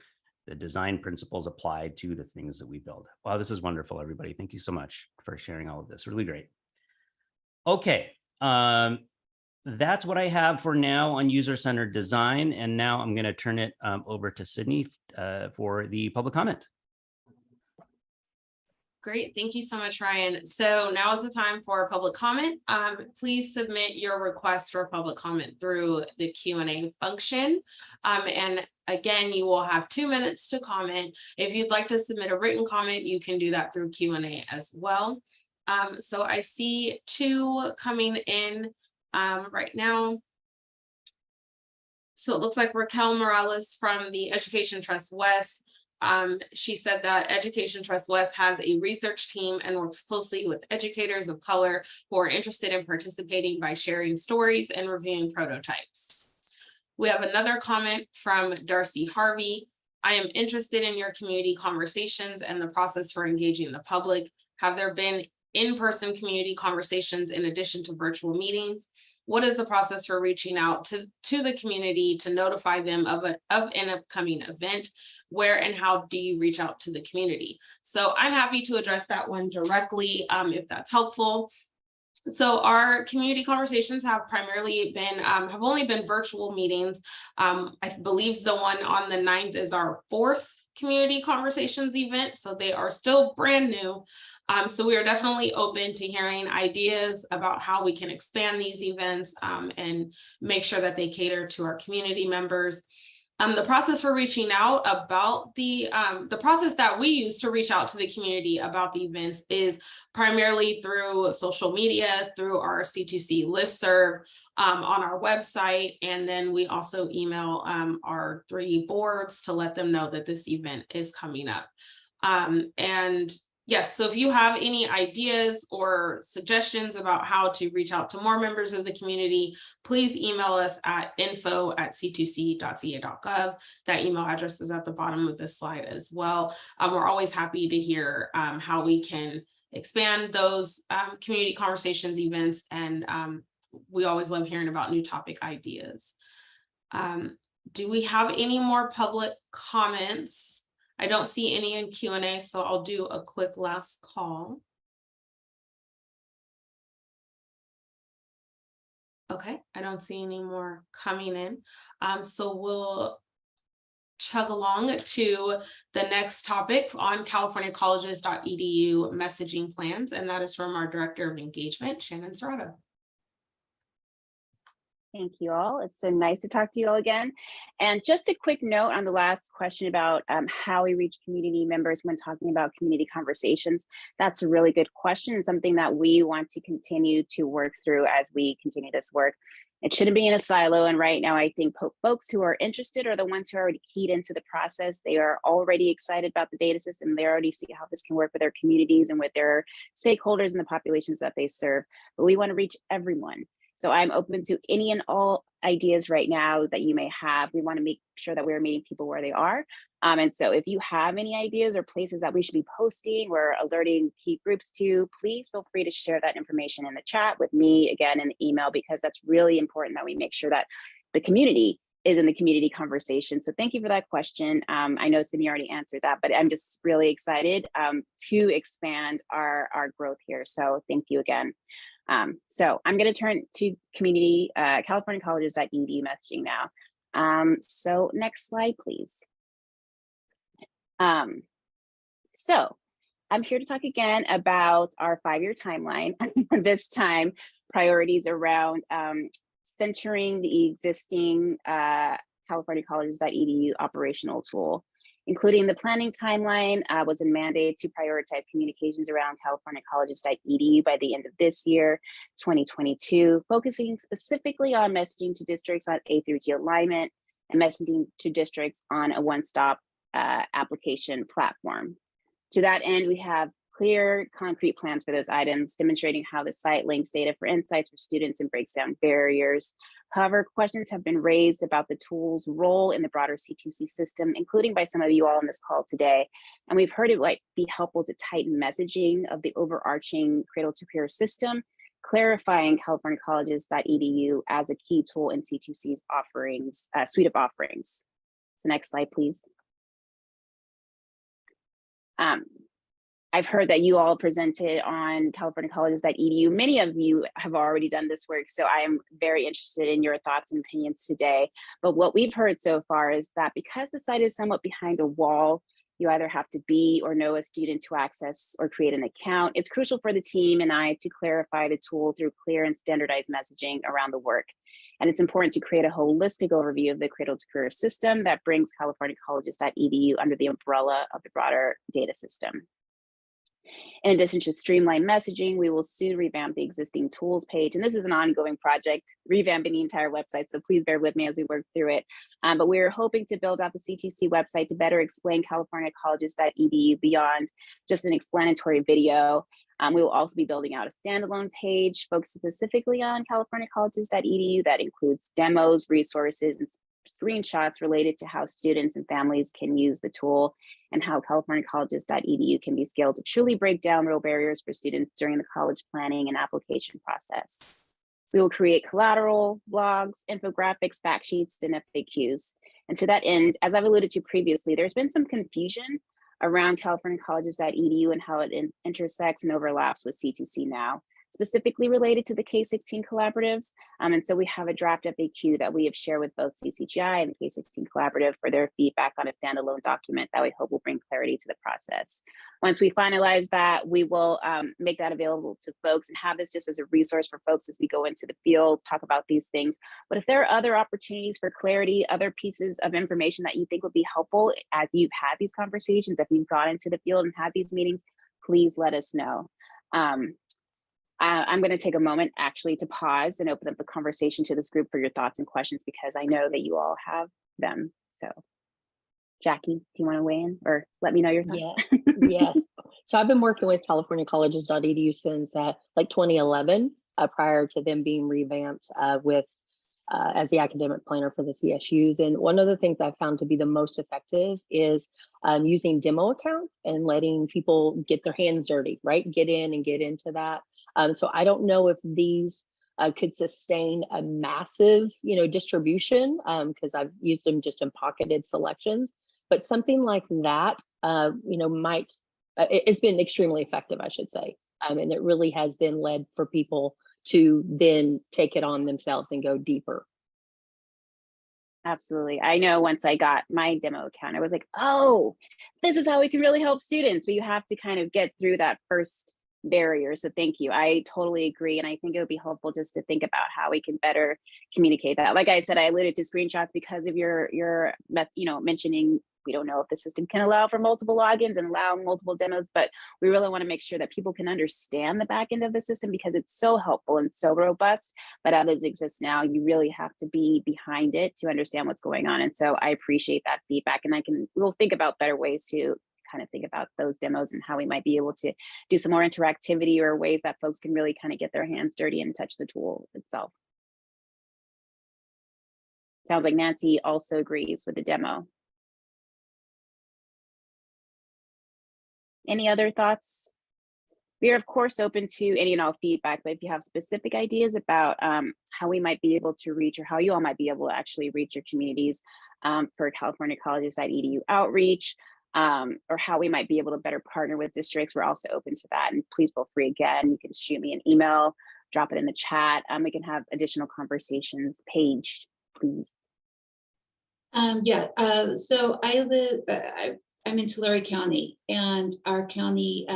the design principles applied to the things that we build. Wow, this is wonderful, everybody. Thank you so much for sharing all of this. Really great. Okay. That's what I have for now on user-centered design. And now I'm going to turn it over to Sydney for the public comment. Great. Thank you so much, Ryan. So now is the time for public comment. Please submit your request for public comment through the Q&A function. And again, you will have 2 minutes to comment. If you'd like to submit a written comment, you can do that through Q&A as well. So I see 2 coming in right now. So it looks like Raquel Morales from the Education Trust West. She said that Education Trust West has a research team and works closely with educators of color who are interested in participating by sharing stories and reviewing prototypes. We have another comment from Darcy Harvey. I am interested in your community conversations and the process for engaging the public. Have there been in-person community conversations in addition to virtual meetings? What is the process for reaching out to the community to notify them of an upcoming event? Where and how do you reach out to the community? So I'm happy to address that one directly if that's helpful. So our community conversations have primarily been, have only been virtual meetings. I believe the one on the 9th is our 4th community conversations event. So they are still brand new. So we are definitely open to hearing ideas about how we can expand these events and make sure that they cater to our community members. The process for reaching out about the process that we use to reach out to the community about the events is primarily through social media, through our C2C listserv, on our website. And then we also email our 3 boards to let them know that this event is coming up. And yes, so if you have any ideas or suggestions about how to reach out to more members of the community, please email us at info@c2c.ca.gov. That email address is at the bottom of this slide as well. We're always happy to hear how we can expand those community conversations events, and we always love hearing about new topic ideas. Do we have any more public comments? I don't see any in Q&A, so I'll do a quick last call. Okay, I don't see any more coming in. So we'll chug along to the next topic on californiacolleges.edu messaging plans, and that is from our Director of Engagement, Shannon Serrato. Thank you all. It's so nice to talk to you all again. And just a quick note on the last question about how we reach community members when talking about community conversations. That's a really good question and something that we want to continue to work through as we continue this work. It shouldn't be in a silo. And right now, I think folks who are interested are the ones who are already keyed into the process. They are already excited about the data system. They already see how this can work with their communities and with their stakeholders and the populations that they serve. But we want to reach everyone. So I'm open to any and all ideas right now that you may have. We want to make sure that we're meeting people where they are. And so if you have any ideas or places that we should be posting or alerting key groups to, please feel free to share that information in the chat with me, again, in the email, because that's really important that we make sure that the community is in the community conversation. So thank you for that question. I know Sydney already answered that, but I'm just really excited to expand our growth here. So thank you again. So I'm going to turn to community californiacolleges.edu messaging now. So next slide, please. So I'm here to talk again about our 5-year timeline. This time, priorities around centering the existing californiacolleges.edu operational tool. Including the planning timeline was a mandate to prioritize communications around californiacolleges.edu by the end of this year, 2022, focusing specifically on messaging to districts on A through G alignment and messaging to districts on a one-stop application platform. To that end, we have clear, concrete plans for those items, demonstrating how the site links data for insights for students and breaks down barriers. However, questions have been raised about the tool's role in the broader C2C system, including by some of you all on this call today. And we've heard it might be helpful to tighten messaging of the overarching Cradle-to-Career system, clarifying californiacolleges.edu as a key tool in C2C's offerings, suite of offerings. So next slide, please. I've heard that you all presented on californiacolleges.edu. Many of you have already done this work, so I am very interested in your thoughts and opinions today. But what we've heard so far is that because the site is somewhat behind a wall, you either have to be or know a student to access or create an account. It's crucial for the team and I to clarify the tool through clear and standardized messaging around the work. And it's important to create a holistic overview of the Cradle-to-Career system that brings californiacolleges.edu under the umbrella of the broader data system. In addition to streamlined messaging, we will soon revamp the existing tools page. And this is an ongoing project, revamping the entire website. So please bear with me as we work through it. But we're hoping to build out the C2C website to better explain californiacolleges.edu beyond just an explanatory video. We will also be building out a standalone page focused specifically on californiacolleges.edu that includes demos, resources, and screenshots related to how students and families can use the tool and how californiacolleges.edu can be scaled to truly break down real barriers for students during the college planning and application process. We will create collateral, blogs, infographics, fact sheets, and FAQs. And to that end, as I've alluded to previously, there's been some confusion around californiacolleges.edu and how it intersects and overlaps with C2C now. specifically related to the K-16 collaboratives. And so we have a draft FAQ that we have shared with both CCGI and the K-16 collaborative for their feedback on a standalone document that we hope will bring clarity to the process. Once we finalize that, we will make that available to folks and have this just as a resource for folks as we go into the field, talk about these things. But if there are other opportunities for clarity, other pieces of information that you think would be helpful as you've had these conversations, if you've gone into the field and had these meetings, please let us know. I'm going to take a moment actually to pause and open up the conversation to this group for your thoughts and questions, because I know that you all have them. So Jackie, do you want to weigh in or let me know your thoughts? Yeah. Yes. So I've been working with CaliforniaColleges.edu since like 2011, prior to them being revamped with as the academic planner for the CSUs. And one of the things I've found to be the most effective is using demo accounts and letting people get their hands dirty, right? Get in and get into that. So I don't know if these could sustain a massive, distribution, because I've used them just in pocketed selections. But something like that, might, it's been extremely effective, I should say. And it really has then led for people to then take it on themselves and go deeper. Absolutely. I know once I got my demo account, I was like, oh, this is how we can really help students. But you have to kind of get through that first barrier. So thank you. I totally agree. And I think it would be helpful just to think about how we can better communicate that. Like I said, I alluded to screenshots because of your mentioning we don't know if the system can allow for multiple logins and allow multiple demos, but we really want to make sure that people can understand the back end of the system because it's so helpful and so robust. But as it exists now, you really have to be behind it to understand what's going on. And so I appreciate that feedback, and we'll think about better ways to kind of think about those demos and how we might be able to do some more interactivity or ways that folks can really kind of get their hands dirty and touch the tool itself. Sounds like Nancy also agrees with the demo. Any other thoughts? We are, of course, open to any and all feedback, but if you have specific ideas about how we might be able to reach, or how you all might be able to actually reach your communities for CaliforniaColleges.edu outreach, or how we might be able to better partner with districts, we're also open to that. And please feel free, again, you can shoot me an email, drop it in the chat. We can have additional conversations. Paige, please. So I live, I'm in Tulare County, and our county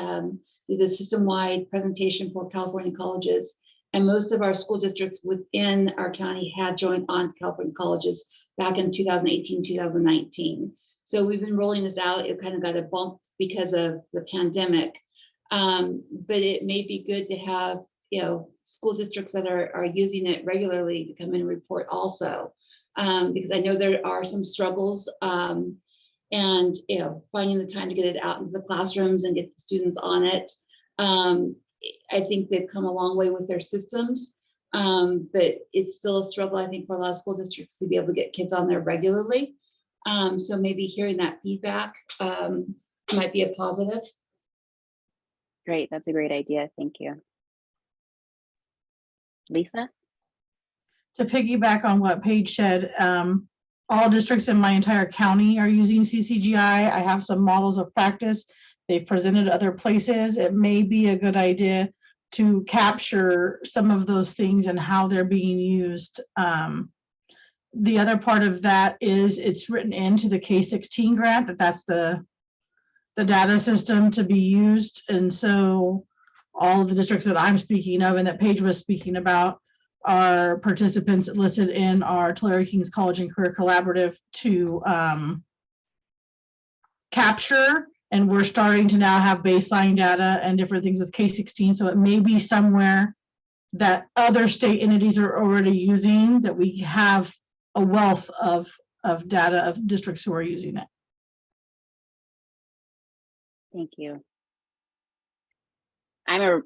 did a system-wide presentation for California colleges, and most of our school districts within our county have joined on to California colleges back in 2018, 2019. So we've been rolling this out. It kind of got a bump because of the pandemic, but it may be good to have school districts that are using it regularly to come in and report also, because I know there are some struggles. And finding the time to get it out into the classrooms and get the students on it. I think they've come a long way with their systems, but it's still a struggle, I think, for a lot of school districts to be able to get kids on there regularly. So maybe hearing that feedback might be a positive. Great, that's a great idea. Thank you. Lisa? To piggyback on what Paige said, all districts in my entire county are using CCGI. I have some models of practice. They've presented other places. It may be a good idea to capture some of those things and how they're being used. The other part of that is it's written into the K-16 grant that's the data system to be used. And so all of the districts that I'm speaking of and that Paige was speaking about are participants listed in our Tulare Kings College and Career Collaborative to capture, and we're starting to now have baseline data and different things with K-16. So it may be somewhere that other state entities are already using, that we have a wealth of data of districts who are using it. Thank you. I'm a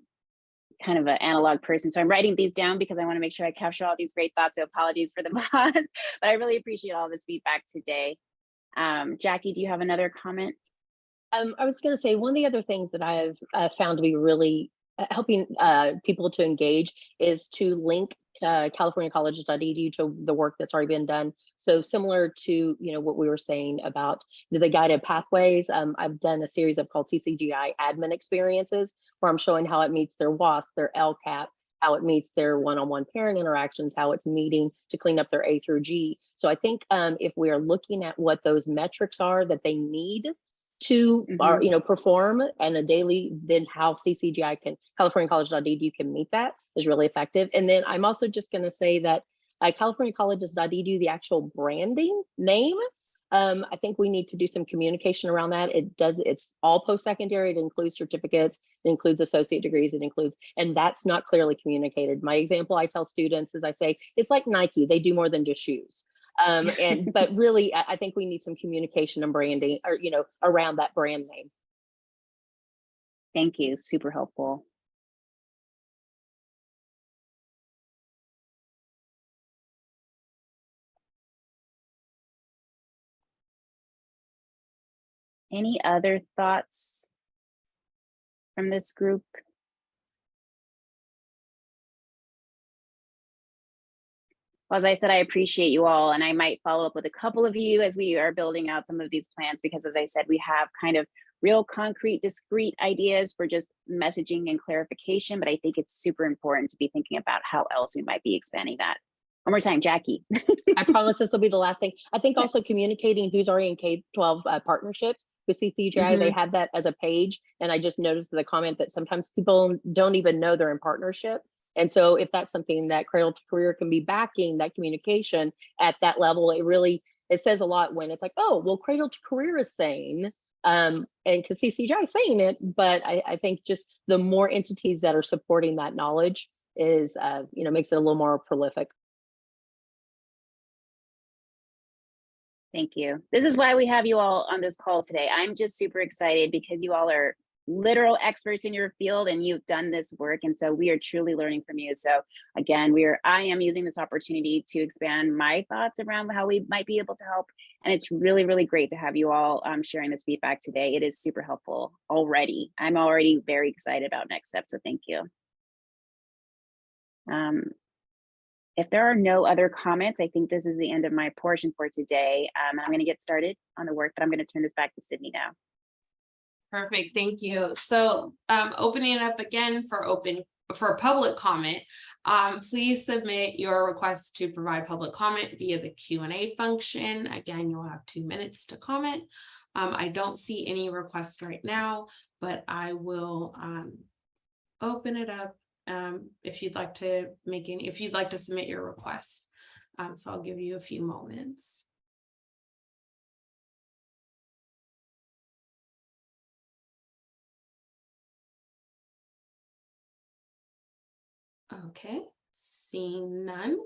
kind of an analog person, so I'm writing these down because I want to make sure I capture all these great thoughts. So apologies for the pause, but I really appreciate all this feedback today. Jackie, do you have another comment? I was going to say, one of the other things that I have found to be really helping people to engage is to link californiacolleges.edu to the work that's already been done. So similar to what we were saying about the guided pathways, I've done a series of called CCGI admin experiences where I'm showing how it meets their WASP, their LCAP, how it meets their one-on-one parent interactions, how it's meeting to clean up their A through G. So I think if we are looking at what those metrics are that they need to perform on a daily, then how CCGI can, californiacolleges.edu can meet that is really effective. And then I'm also just going to say that californiacolleges.edu, the actual branding name, I think we need to do some communication around that. It's all post-secondary. It includes certificates, it includes associate degrees, it includes, and that's not clearly communicated. My example I tell students is I say, it's like Nike, they do more than just shoes. But really, I think we need some communication and branding, or around that brand name. Thank you, super helpful. Any other thoughts from this group? Well, as I said, I appreciate you all, and I might follow up with a couple of you as we are building out some of these plans, because as I said, we have kind of real concrete, discrete ideas for just messaging and clarification, but I think it's super important to be thinking about how else we might be expanding that. One more time, Jackie. I promise this will be the last thing. I think also communicating who's already in K-12 partnerships with CCGI, they have that as a page. And I just noticed the comment that sometimes people don't even know they're in partnership. And so if that's something that Cradle-to-Career can be backing, that communication at that level, it says a lot when it's like, oh, well, Cradle-to-Career is saying, and because CCGI is saying it, but I think just the more entities that are supporting that knowledge is, makes it a little more prolific. Thank you. This is why we have you all on this call today. I'm just super excited because you all are literal experts in your field and you've done this work. And so we are truly learning from you. So again, I am using this opportunity to expand my thoughts around how we might be able to help. And it's really, really great to have you all sharing this feedback today. It is super helpful already. I'm already very excited about next steps. So thank you. If there are no other comments, I think this is the end of my portion for today. I'm going to get started on the work, but I'm going to turn this back to Sydney now. Perfect, thank you. So opening it up again for public comment, please submit your request to provide public comment via the Q&A function. Again, you'll have 2 minutes to comment. I don't see any requests right now, but I will open it up if you'd like to submit your request. So I'll give you a few moments. Okay, seeing none,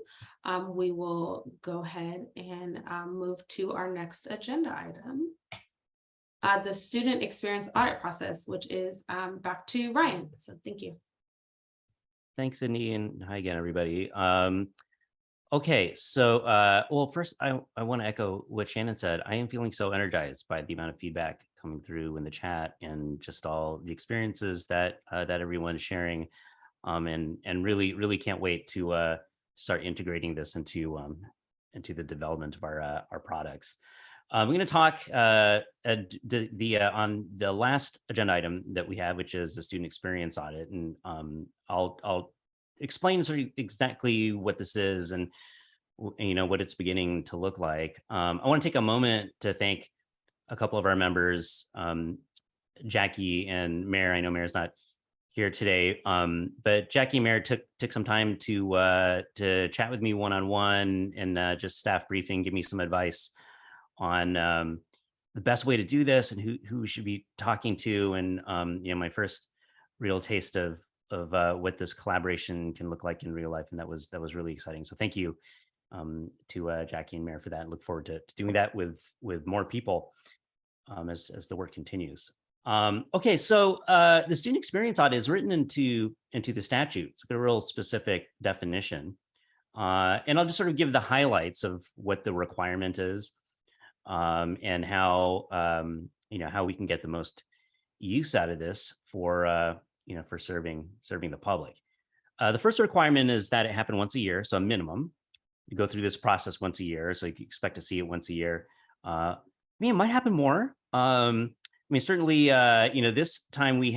we will go ahead and move to our next agenda item. The student experience audit process, which is back to Ryan. So thank you. Thanks, Sydney, and hi again, everybody. Okay, so well, first I want to echo what Shannon said. I am feeling so energized by the amount of feedback coming through in the chat and just all the experiences that that everyone's sharing, and really can't wait to start integrating this into the development of our products. We're going to talk on the last agenda item that we have, which is the student experience audit, and I'll explain sort of exactly what this is and what it's beginning to look like. I want to take a moment to thank a couple of our members, Jackie and Mare. I know Mare's not here today, but Jackie and Mare took some time to chat with me one-on-one and just staff briefing, give me some advice on the best way to do this and who we should be talking to, and my first real taste of what this collaboration can look like in real life, and that was really exciting. So thank you to Jackie and Mare for that, and look forward to doing that with more people as the work continues. Okay, so the student experience audit is written into the statute. It's got a real specific definition, and I'll just sort of give the highlights of what the requirement is. And how how we can get the most use out of this for for serving the public. The first requirement is that it happen once a year, so a minimum. You go through this process once a year, so you expect to see it once a year. I mean, it might happen more. I mean, certainly, this time we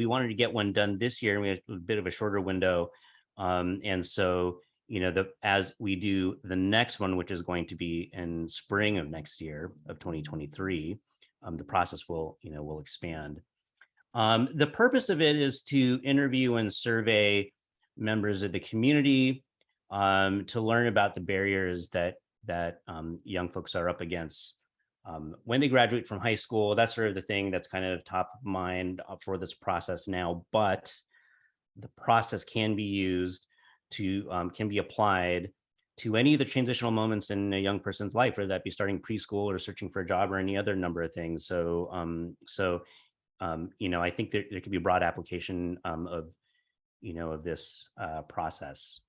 wanted to get one done this year, and we had a bit of a shorter window. And so, as we do the next one, which is going to be in spring of next year of 2023, the process will expand. The purpose of it is to interview and survey members of the community, to learn about the barriers that young folks are up against when they graduate from high school. That's sort of the thing that's kind of top of mind for this process now, but the process can be used can be applied to any of the transitional moments in a young person's life, whether that be starting preschool or searching for a job or any other number of things. So, I think there could be a broad application of this process.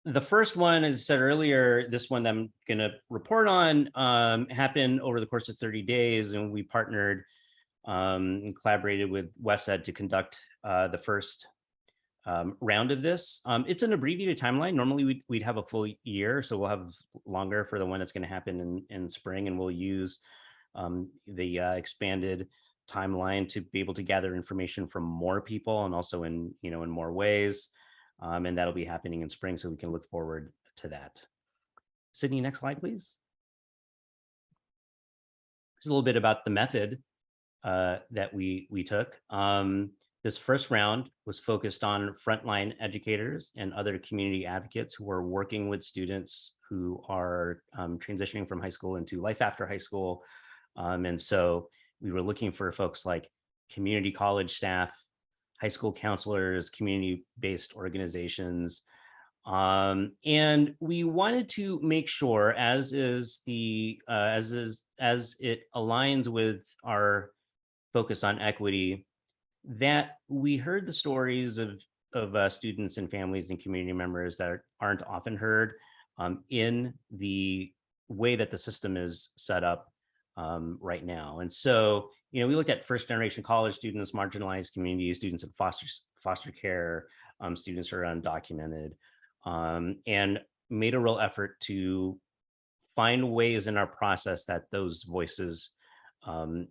The first one, as I said earlier, this one that I'm going to report on happened over the course of 30 days, and we partnered and collaborated with WestEd to conduct the first round of this. It's an abbreviated timeline. Normally we'd have a full year, so we'll have longer for the one that's going to happen in spring, and we'll use the expanded timeline to be able to gather information from more people and also in more ways. And that'll be happening in spring, so we can look forward to that. Sydney, next slide, please. Just a little bit about the method that we took. This first round was focused on frontline educators and other community advocates who are working with students who are transitioning from high school into life after high school. And so we were looking for folks like community college staff, high school counselors, community-based organizations. And we wanted to make sure, as it aligns with our focus on equity, that we heard the stories of students and families and community members that aren't often heard in the way that the system is set up right now. And so, we looked at first generation college students, marginalized communities, students in foster care, students who are undocumented, and made a real effort to find ways in our process that those voices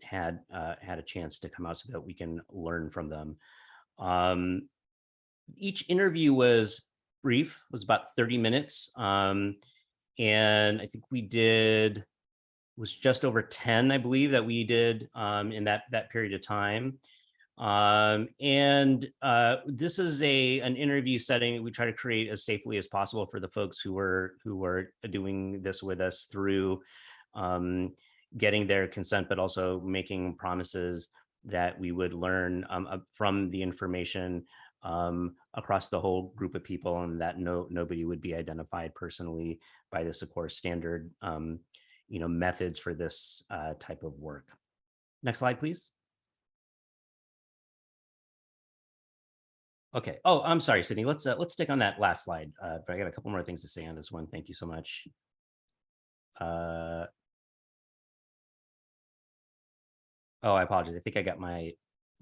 had a chance to come out so that we can learn from them. Each interview was brief, was about 30 minutes. And I think was just over 10, I believe, that we did in that period of time. This is an interview setting we try to create as safely as possible for the folks who were doing this with us, through getting their consent, but also making promises that we would learn from the information across the whole group of people, and that nobody would be identified personally by this, of course, standard methods for this type of work. Next slide, please. Okay. Oh, I'm sorry, Sydney. Let's stick on that last slide. But I got a couple more things to say on this one. Thank you so much. Oh, I apologize. I think I got my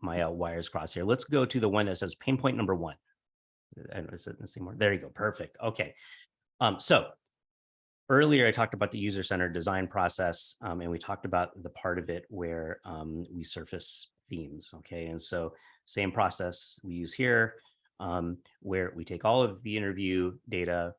wires crossed here. Let's go to the one that says pain point number 1. Is it the same more? There you go. Perfect. Okay. So earlier I talked about the user-centered design process, and we talked about the part of it where we surface themes. Okay. And so same process we use here, where we take all of the interview data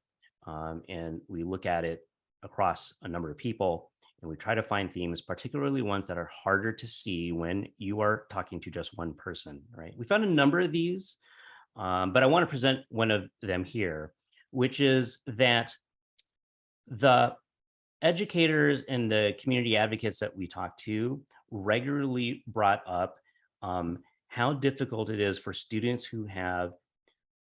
and we look at it across a number of people, and we try to find themes, particularly ones that are harder to see when you are talking to just one person, right? We found a number of these, but I want to present one of them here, which is that the educators and the community advocates that we talked to regularly brought up how difficult it is for students who have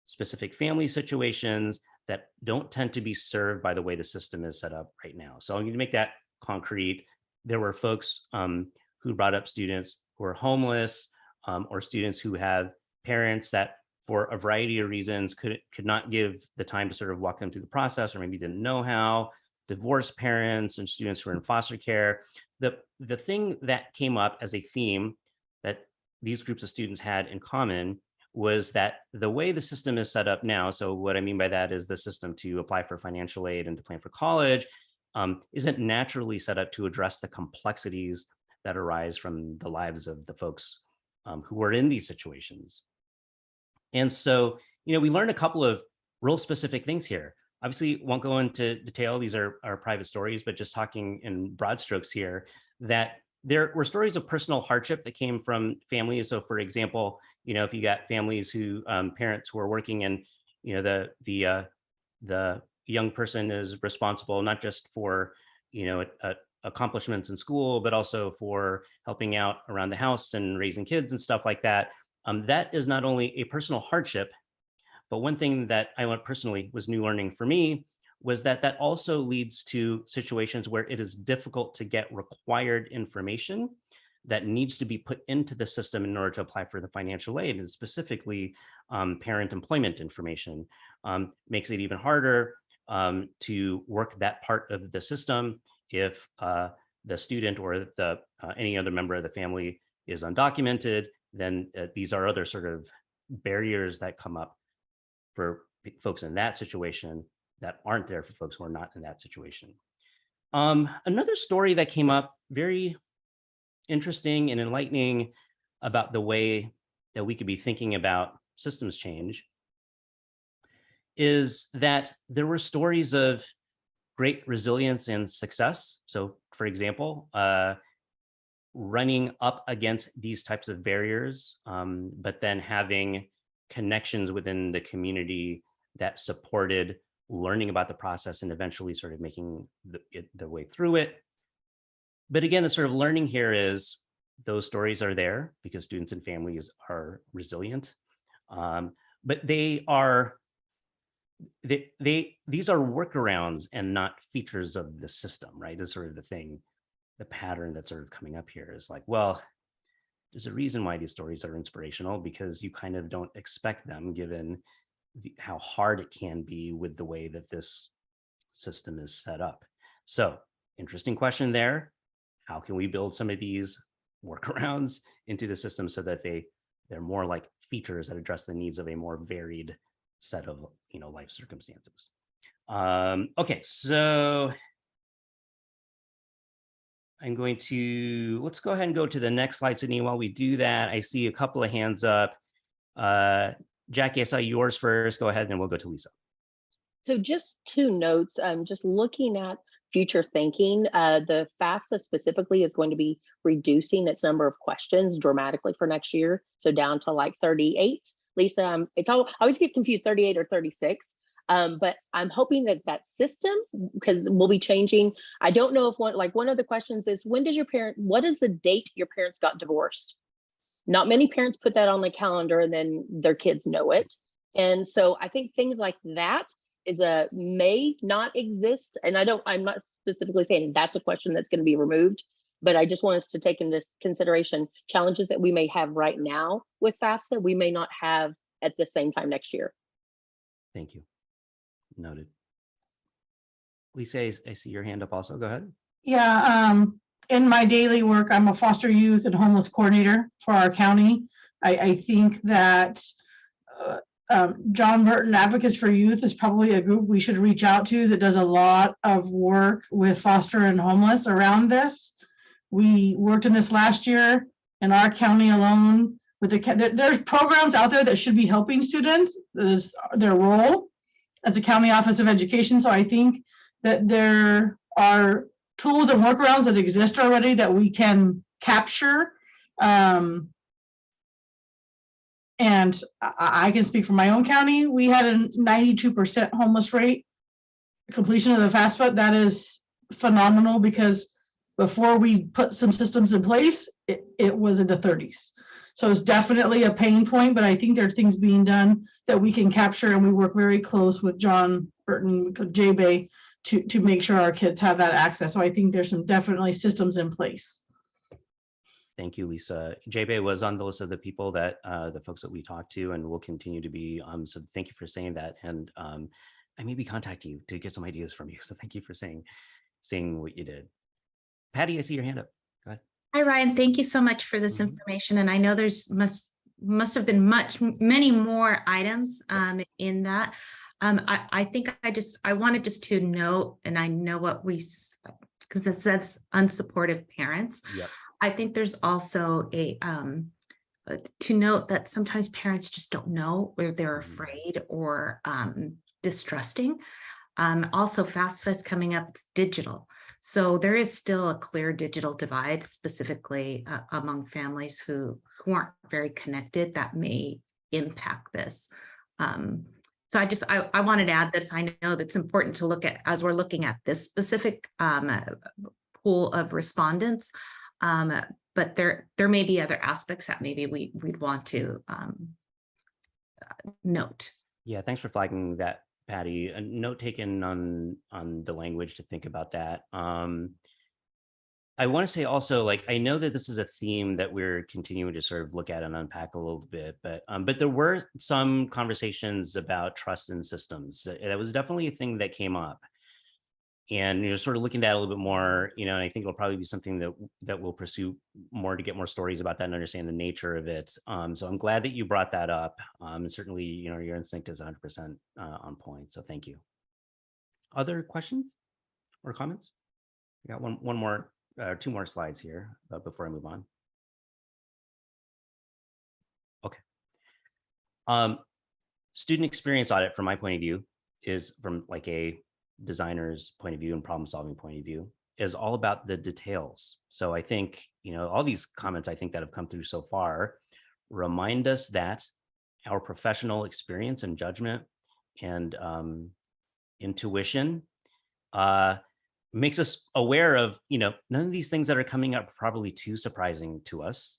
specific family situations that don't tend to be served by the way the system is set up right now. So I'm going to make that concrete. There were folks who brought up students who are homeless, or students who have parents that, for a variety of reasons, could not give the time to sort of walk them through the process, or maybe didn't know how. Divorced parents and students who are in foster care. The thing that came up as a theme that these groups of students had in common was that the way the system is set up now, so what I mean by that is the system to apply for financial aid and to plan for college isn't naturally set up to address the complexities that arise from the lives of the folks who are in these situations. And so, we learned a couple of real specific things here. Obviously, won't go into detail. These are private stories, but just talking in broad strokes here, that there were stories of personal hardship that came from families. So, for example, if you got families who parents who are working and the young person is responsible not just for accomplishments in school, but also for helping out around the house and raising kids and stuff like that. That is not only a personal hardship, but one thing that I learned personally was new learning for me was that that also leads to situations where it is difficult to get required information that needs to be put into the system in order to apply for the financial aid, and specifically parent employment information. Makes it even harder to work that part of the system if the student or any other member of the family is undocumented. Then these are other sort of barriers that come up for folks in that situation that aren't there for folks who are not in that situation. Another story that came up, very interesting and enlightening about the way that we could be thinking about systems change, is that there were stories of great resilience and success. So, for example, running up against these types of barriers, but then having connections within the community that supported learning about the process and eventually sort of making the way through it. But again, the sort of learning here is those stories are there because students and families are resilient, but these are workarounds and not features of the system, right? Is sort of the thing, the pattern that's sort of coming up here is like, well, there's a reason why these stories are inspirational, because you kind of don't expect them given how hard it can be with the way that this system is set up. So, interesting question there. How can we build some of these workarounds into the system so that they're more like features that address the needs of a more varied set of life circumstances? Okay, so let's go ahead and go to the next slide, Sydney. While we do that, I see a couple of hands up. Jackie, I saw yours first. Go ahead, and then we'll go to Lisa. So just 2 notes, just looking at future thinking, the FAFSA specifically is going to be reducing its number of questions dramatically for next year. So down to like 38. Lisa, I always get confused, 38 or 36. But I'm hoping that system, because we'll be changing. I don't know if one of the questions is, what is the date your parents got divorced? Not many parents put that on the calendar and then their kids know it. And so I think things like that may not exist. And I'm not specifically saying that's a question that's going to be removed, but I just want us to take into consideration challenges that we may have right now with FAFSA, we may not have at the same time next year. Thank you. Noted. Lisa, I see your hand up also. Go ahead. Yeah, in my daily work, I'm a foster youth and homeless coordinator for our county. I think that John Burton Advocates for Youth is probably a group we should reach out to that does a lot of work with foster and homeless around this. We worked in this last year in our county alone. There's programs out there that should be helping students. There's their role as a county office of education. So I think that there are tools and workarounds that exist already that we can capture. And I can speak for my own county. We had a 92% homeless rate completion of the FAFSA. That is phenomenal, because before we put some systems in place, it was in the 30s. So it's definitely a pain point, but I think there are things being done that we can capture, and we work very close with John Burton, J-Bay, to make sure our kids have that access. So I think there's some definitely systems in place. Thank you, Lisa. J-Bay was on the list of the people that the folks that we talked to and will continue to be. So thank you for saying that. And I may be contacting you to get some ideas from you. So thank you for saying what you did. Patty, I see your hand up. Go ahead. Hi, Ryan. Thank you so much for this information. And I know there's must have been many more items in that. I think I wanted just to note, and I know what because it says unsupportive parents. Yep. I think there's also to note that sometimes parents just don't know, or they're afraid or distrusting. Also, FAFSA is coming up, it's digital. So there is still a clear digital divide, specifically among families who aren't very connected, that may impact this. So I wanted to add this. I know that's important to look at as we're looking at this specific pool of respondents, but there may be other aspects that maybe we'd want to note. Yeah, thanks for flagging that, Patty. A note taken on the language to think about that. I want to say also, like, I know that this is a theme that we're continuing to sort of look at and unpack a little bit, but there were some conversations about trust in systems. That was definitely a thing that came up. And you're sort of looking at that a little bit more, and I think it'll probably be something that we'll pursue more to get more stories about that and understand the nature of it. So I'm glad that you brought that up. And certainly, your instinct is 100% on point. So thank you. Other questions or comments? I got one more, 2 more slides here before I move on. Okay. Student experience audit, from my point of view, is from like a designer's point of view and problem solving point of view, is all about the details. So I think, all these comments I think that have come through so far remind us that our professional experience and judgment and intuition makes us aware of, none of these things that are coming up are probably too surprising to us.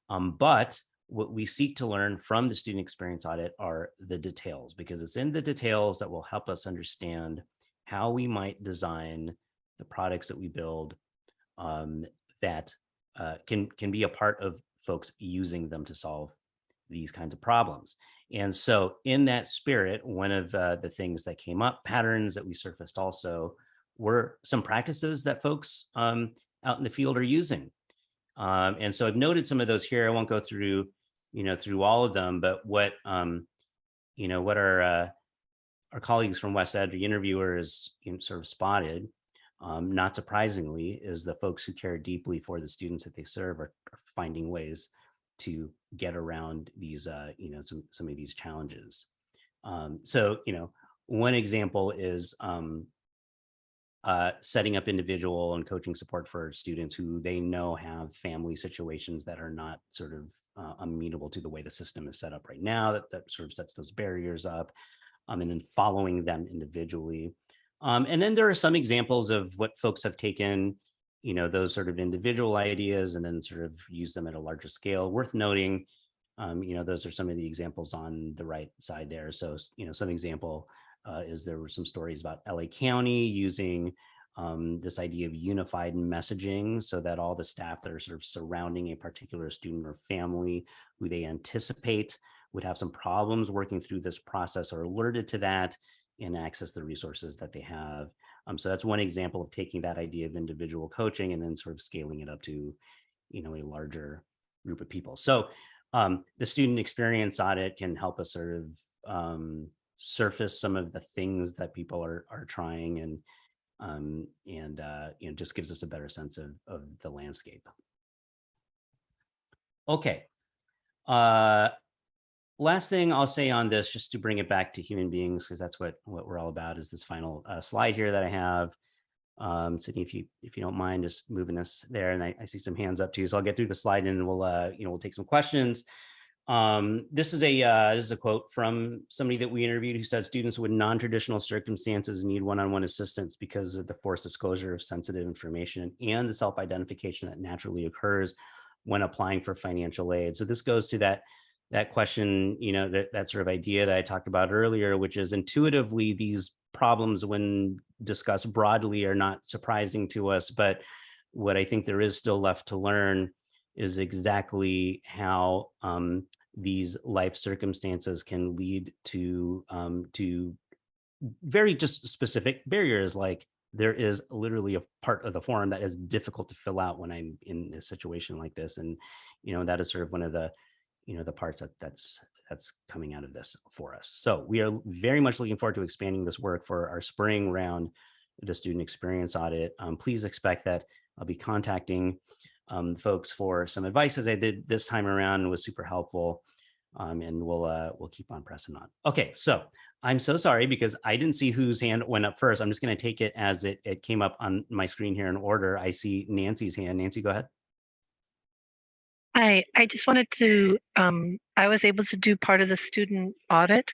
But what we seek to learn from the student experience audit are the details, because it's in the details that will help us understand how we might design the products that we build that can be a part of folks using them to solve these kinds of problems. And so in that spirit, one of the things that came up, patterns that we surfaced also, were some practices that folks out in the field are using. And so I've noted some of those here. I won't go through, through all of them, but what our colleagues from West Ed, the interviewers, sort of spotted, not surprisingly, is the folks who care deeply for the students that they serve are finding ways to get around these, some of these challenges. So, one example is setting up individual and coaching support for students who they know have family situations that are not sort of amenable to the way the system is set up right now, that sort of sets those barriers up. And then following them individually. And then there are some examples of what folks have taken, those sort of individual ideas and then sort of use them at a larger scale. Worth noting, those are some of the examples on the right side there. So, some example is there were some stories about LA County using this idea of unified messaging so that all the staff that are sort of surrounding a particular student or family who they anticipate would have some problems working through this process are alerted to that and access the resources that they have. So that's one example of taking that idea of individual coaching and then sort of scaling it up to, a larger group of people. So the student experience audit can help us sort of surface some of the things that people are trying and just gives us a better sense of the landscape. Okay. Last thing I'll say on this, just to bring it back to human beings, because that's what we're all about, is this final slide here that I have. Sydney, if you don't mind just moving us there, and I see some hands up too, so I'll get through the slide and we'll take some questions. This is a quote from somebody that we interviewed who said students with non-traditional circumstances need one-on-one assistance because of the forced disclosure of sensitive information and the self-identification that naturally occurs when applying for financial aid. So this goes to that question, that sort of idea that I talked about earlier, which is intuitively these problems when discussed broadly are not surprising to us. But what I think there is still left to learn is exactly how these life circumstances can lead to very just specific barriers. Like there is literally a part of the form that is difficult to fill out when I'm in a situation like this. And, that is sort of one of the the parts that's coming out of this for us. So we are very much looking forward to expanding this work for our spring round, the student experience audit. Please expect that I'll be contacting folks for some advice, as I did this time around. It was super helpful. And we'll keep on pressing on. Okay, so I'm so sorry because I didn't see whose hand went up first. I'm just going to take it as it came up on my screen here in order. I see Nancy's hand. Nancy, go ahead. Hi, I just wanted to, I was able to do part of the student audit,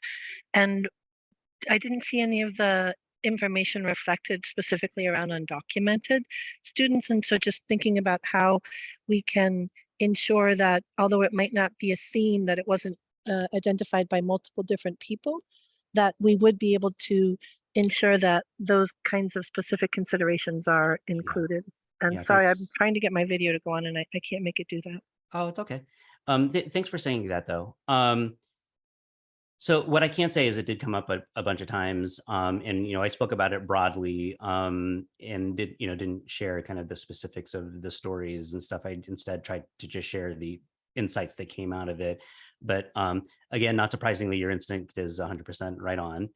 and I didn't see any of the information reflected specifically around undocumented students. And so just thinking about how we can ensure that, although it might not be a theme, that it wasn't identified by multiple different people, that we would be able to ensure that those kinds of specific considerations are included. And Yeah, sorry, thanks. I'm trying to get my video to go on and I can't make it do that. Oh, it's okay. Thanks for saying that, though. So what I can say is it did come up a bunch of times, and I spoke about it broadly, and didn't share kind of the specifics of the stories and stuff. I instead tried to just share the insights that came out of it. But again, not surprisingly, your instinct is 100% right on.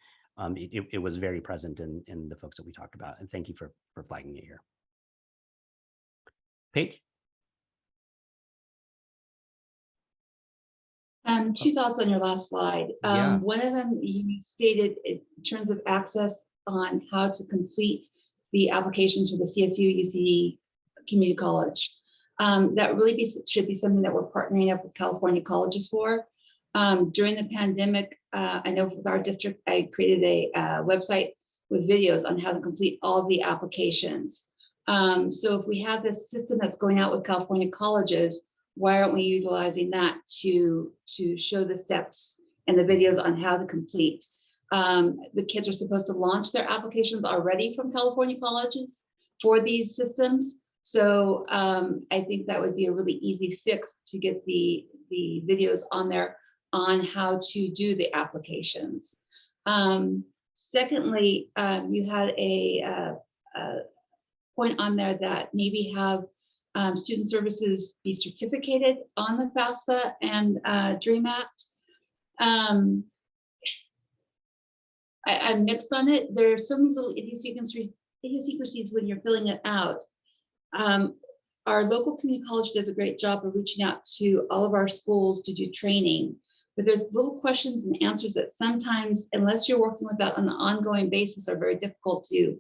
It was very present in the folks that we talked about, and thank you for flagging it here. Paige? Two thoughts on your last slide. Yeah. One of them, you stated in terms of access on how to complete the applications for the CSU UC Community College. That really should be something that we're partnering up with California colleges for. During the pandemic, I know with our district, I created a website with videos on how to complete all the applications. So if we have this system that's going out with California colleges, why aren't we utilizing that to show the steps and the videos on how to complete? The kids are supposed to launch their applications already from California colleges for these systems. So I think that would be a really easy fix to get the videos on there on how to do the applications. Secondly, you had a point on there that maybe have student services be certificated on the FAFSA and DREAM Act. I'm mixed on it. There are so many little idiosyncrasies when you're filling it out. Our local community college does a great job of reaching out to all of our schools to do training, but there's little questions and answers that sometimes, unless you're working with that on an ongoing basis, are very difficult to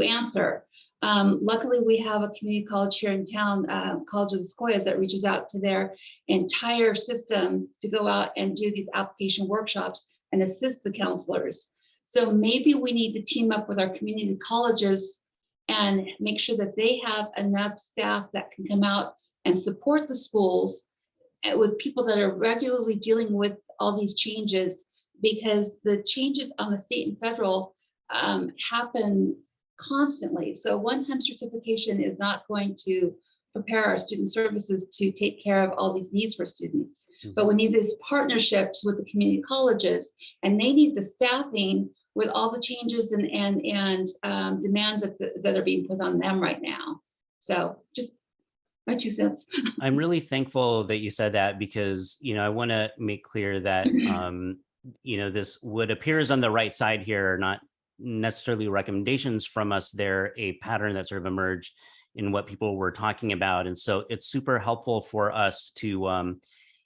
answer. Luckily, we have a community college here in town, College of the Sequoias, that reaches out to their entire system to go out and do these application workshops and assist the counselors. So maybe we need to team up with our community colleges and make sure that they have enough staff that can come out and support the schools with people that are regularly dealing with all these changes, because the changes on the state and federal happen constantly. So one-time certification is not going to prepare our student services to take care of all these needs for students. But we need these partnerships with the community colleges, and they need the staffing with all the changes and demands that are being put on them right now. So just my 2 cents. I'm really thankful that you said that, because I want to make clear that this would appears on the right side here, not necessarily recommendations from us. They're a pattern that sort of emerged in what people were talking about. And so it's super helpful for us to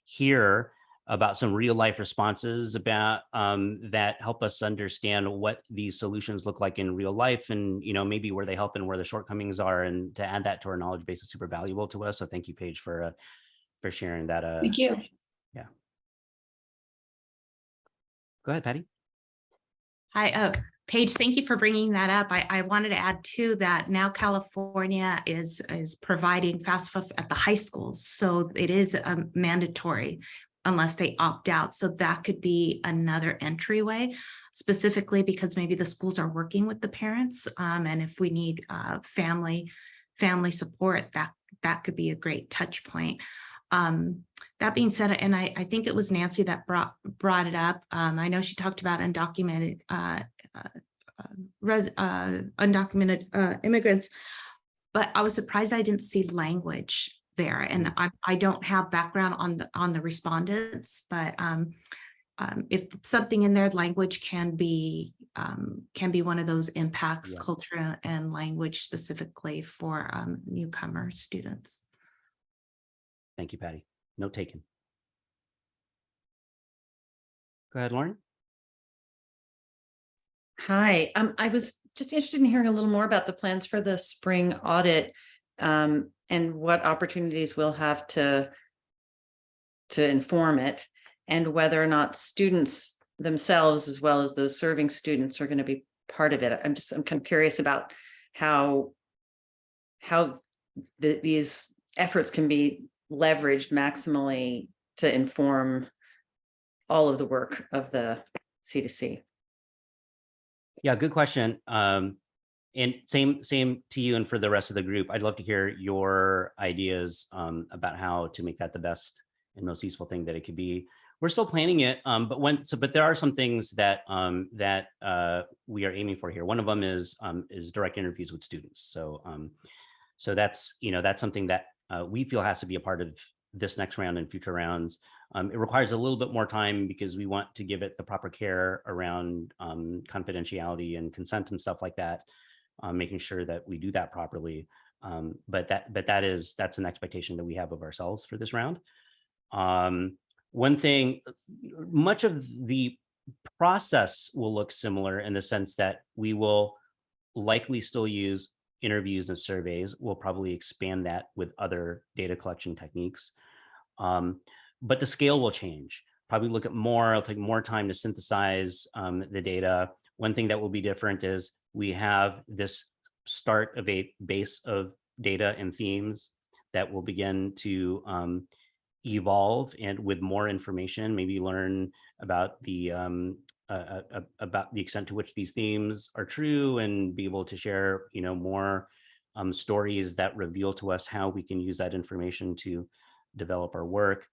hear about some real life responses about that help us understand what these solutions look like in real life, and maybe where they help and where the shortcomings are, and to add that to our knowledge base is super valuable to us. So thank you, Paige, for sharing that. Thank you. Yeah. Go ahead, Patty. Hi, Paige, thank you for bringing that up. I wanted to add too that now California is providing FAFSA at the high schools. So it is mandatory unless they opt out. So that could be another entryway, specifically because maybe the schools are working with the parents. And if we need family support, that could be a great touch point. That being said, and I think it was Nancy that brought it up. I know she talked about undocumented immigrants, but I was surprised I didn't see language there. And I don't have background on the respondents, but if something in their language can be one of those impacts, Yeah. culture and language specifically for newcomer students. Thank you, Patty. Note taken. Go ahead, Lauren. Hi, I was just interested in hearing a little more about the plans for the spring audit, and what opportunities we'll have to inform it, and whether or not students themselves, as well as those serving students, are going to be part of it. I'm kind of curious about how these efforts can be leveraged maximally to inform all of the work of the C2C. Yeah, good question. And same to you and for the rest of the group. I'd love to hear your ideas about how to make that the best and most useful thing that it could be. We're still planning it, but there are some things that we are aiming for here. One of them is direct interviews with students. So that's something that we feel has to be a part of this next round and future rounds. It requires a little bit more time because we want to give it the proper care around confidentiality and consent and stuff like that, making sure that we do that properly. But that's an expectation that we have of ourselves for this round. One thing, much of the process will look similar in the sense that we will likely still use interviews and surveys. We'll probably expand that with other data collection techniques. But the scale will change. Probably look at more, it'll take more time to synthesize the data. One thing that will be different is we have this start of a base of data and themes that will begin to evolve, and with more information, maybe learn about the extent to which these themes are true, and be able to share, more stories that reveal to us how we can use that information to develop our work.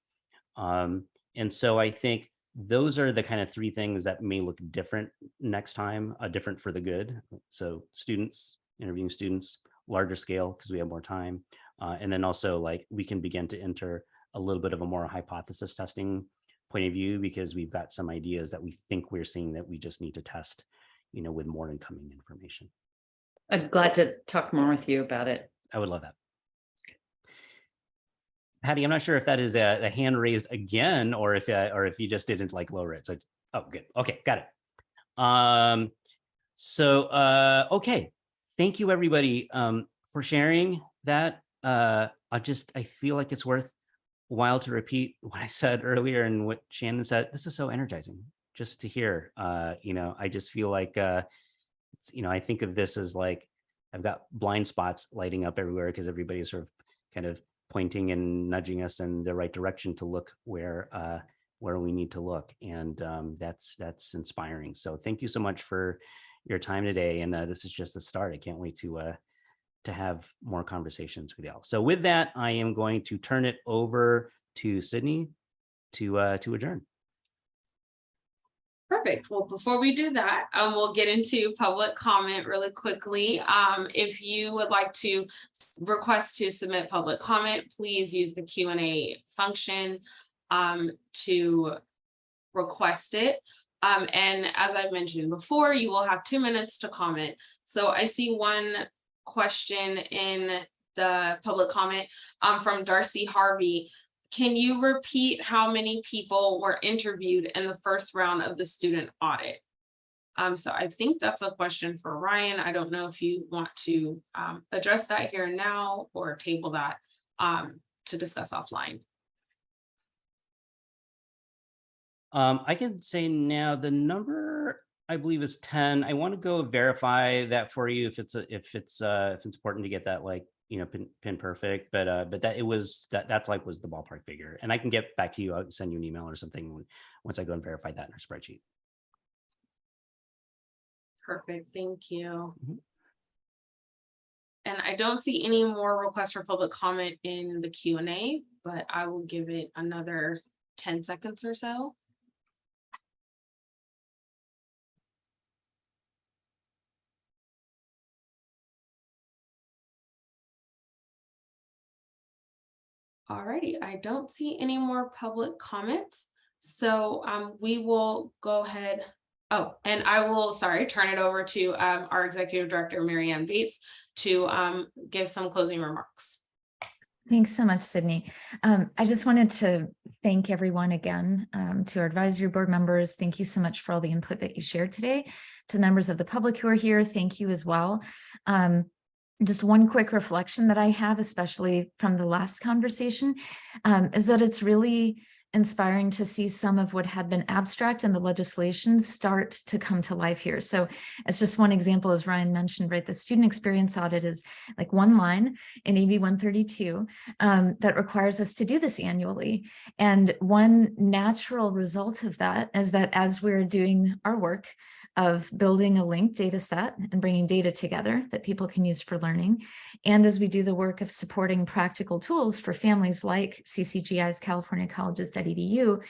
And so I think those are the kind of three things that may look different next time, different for the good. So students, interviewing students, larger scale because we have more time. And then also like we can begin to enter a little bit of a more hypothesis testing point of view, because we've got some ideas that we think we're seeing that we just need to test, with more incoming information. I'm glad to talk more with you about it. I would love that. Patty, I'm not sure if that is a hand raised again, or if you just didn't like lower it. So, oh, good. Okay, got it. Okay. Thank you, everybody, for sharing that. I feel like it's worth a while to repeat what I said earlier and what Shannon said. This is so energizing just to hear. I just feel like, I think of this as like, I've got blind spots lighting up everywhere because everybody's sort of kind of pointing and nudging us in the right direction to look where we need to look. And that's inspiring. So thank you so much for your time today. And this is just the start. I can't wait to have more conversations with y'all. So with that, I am going to turn it over to Sydney to adjourn. Perfect. Well, before we do that, we'll get into public comment really quickly. If you would like to request to submit public comment, please use the Q&A function to request it. And as I mentioned before, you will have 2 minutes to comment. So I see one question in the public comment from Darcy Harvey. Can you repeat how many people were interviewed in the first round of the student audit? So I think that's a question for Ryan. I don't know if you want to address that here and now or table that to discuss offline. I can say now the number I believe is 10. I want to go verify that for you if it's important to get that pin perfect, but that was the ballpark figure, and I can get back to you. I'll send you an email or something once I go and verify that in our spreadsheet. Perfect, thank you. Mm-hmm. And I don't see any more requests for public comment in the Q&A, but I will give it another 10 seconds or so. Alrighty, I don't see any more public comments. So we will go ahead. Oh, and I will, sorry, turn it over to our Executive Director, Mary Ann Bates, to give some closing remarks. Thanks so much, Sydney. I just wanted to thank everyone again, to our advisory board members. Thank you so much for all the input that you shared today. To members of the public who are here, thank you as well. Just one quick reflection that I have, especially from the last conversation, is that it's really inspiring to see some of what had been abstract in the legislation start to come to life here. So as just one example, as Ryan mentioned, right, the student experience audit is like one line in AB 132 that requires us to do this annually. And one natural result of that is that as we're doing our work of building a linked data set and bringing data together that people can use for learning, and as we do the work of supporting practical tools for families like CCGI's CaliforniaColleges.edu,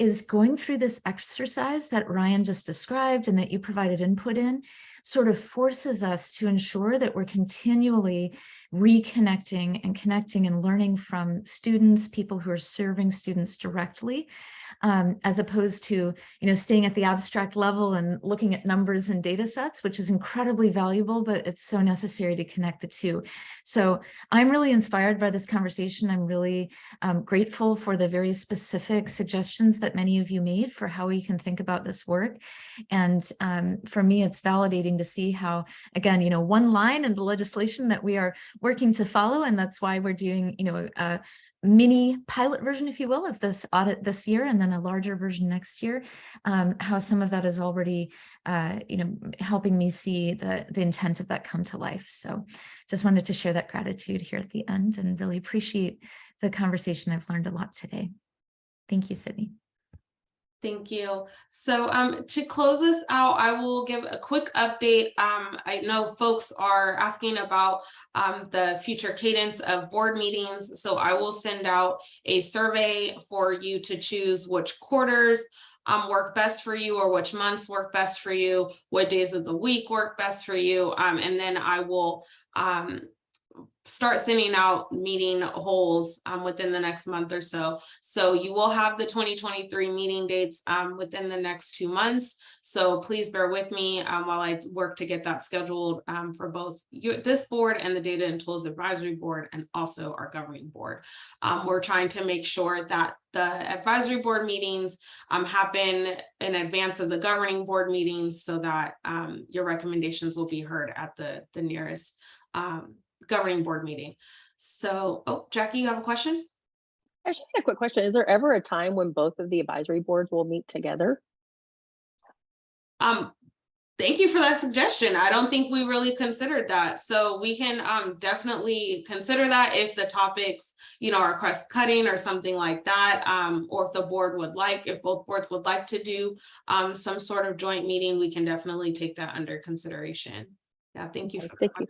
is going through this exercise that Ryan just described and that you provided input in, sort of forces us to ensure that we're continually reconnecting and connecting and learning from students, people who are serving students directly, as opposed to, staying at the abstract level and looking at numbers and data sets, which is incredibly valuable, but it's so necessary to connect the two. So I'm really inspired by this conversation. I'm really grateful for the very specific suggestions that many of you made for how we can think about this work. And for me, it's validating to see how, again, one line in the legislation that we are working to follow, and that's why we're doing, a mini pilot version, if you will, of this audit this year, and then a larger version next year, how some of that is already, helping me see the intent of that come to life. So just wanted to share that gratitude here at the end and really appreciate the conversation. I've learned a lot today. Thank you, Sydney. Thank you. So to close this out, I will give a quick update. I know folks are asking about the future cadence of board meetings. So I will send out a survey for you to choose which quarters work best for you, or which months work best for you, what days of the week work best for you. And then I will start sending out meeting holds within the next month or so. So you will have the 2023 meeting dates within the next 2 months. So please bear with me while I work to get that scheduled for both this board and the Data and Tools Advisory Board, and also our governing board. We're trying to make sure that the advisory board meetings happen in advance of the governing board meetings, so that your recommendations will be heard at the nearest governing board meeting. So, oh, Jackie, you have a question? I just had a quick question. Is there ever a time when both of the advisory boards will meet together? Thank you for that suggestion. I don't think we really considered that. So we can definitely consider that if the topics, are cross cutting or something like that, or if the board would like, if both boards would like to do some sort of joint meeting, we can definitely take that under consideration. Yeah, thank you. Thank you.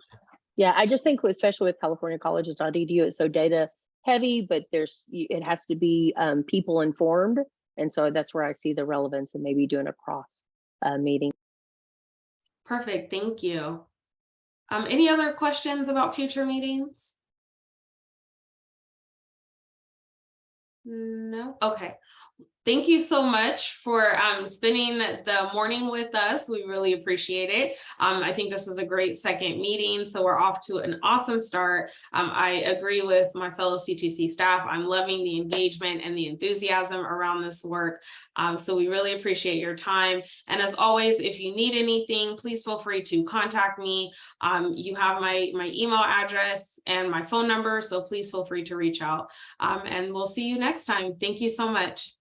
Yeah, I just think, especially with CaliforniaColleges.edu, it's so data heavy, but it has to be people informed. And so that's where I see the relevance of maybe doing a cross meeting. Perfect, thank you. Any other questions about future meetings? No, okay. Thank you so much for spending the morning with us. We really appreciate it. I think this is a great second meeting, so we're off to an awesome start. I agree with my fellow C2C staff. I'm loving the engagement and the enthusiasm around this work. So we really appreciate your time. And as always, if you need anything, please feel free to contact me. You have my email address and my phone number, so please feel free to reach out. And we'll see you next time. Thank you so much.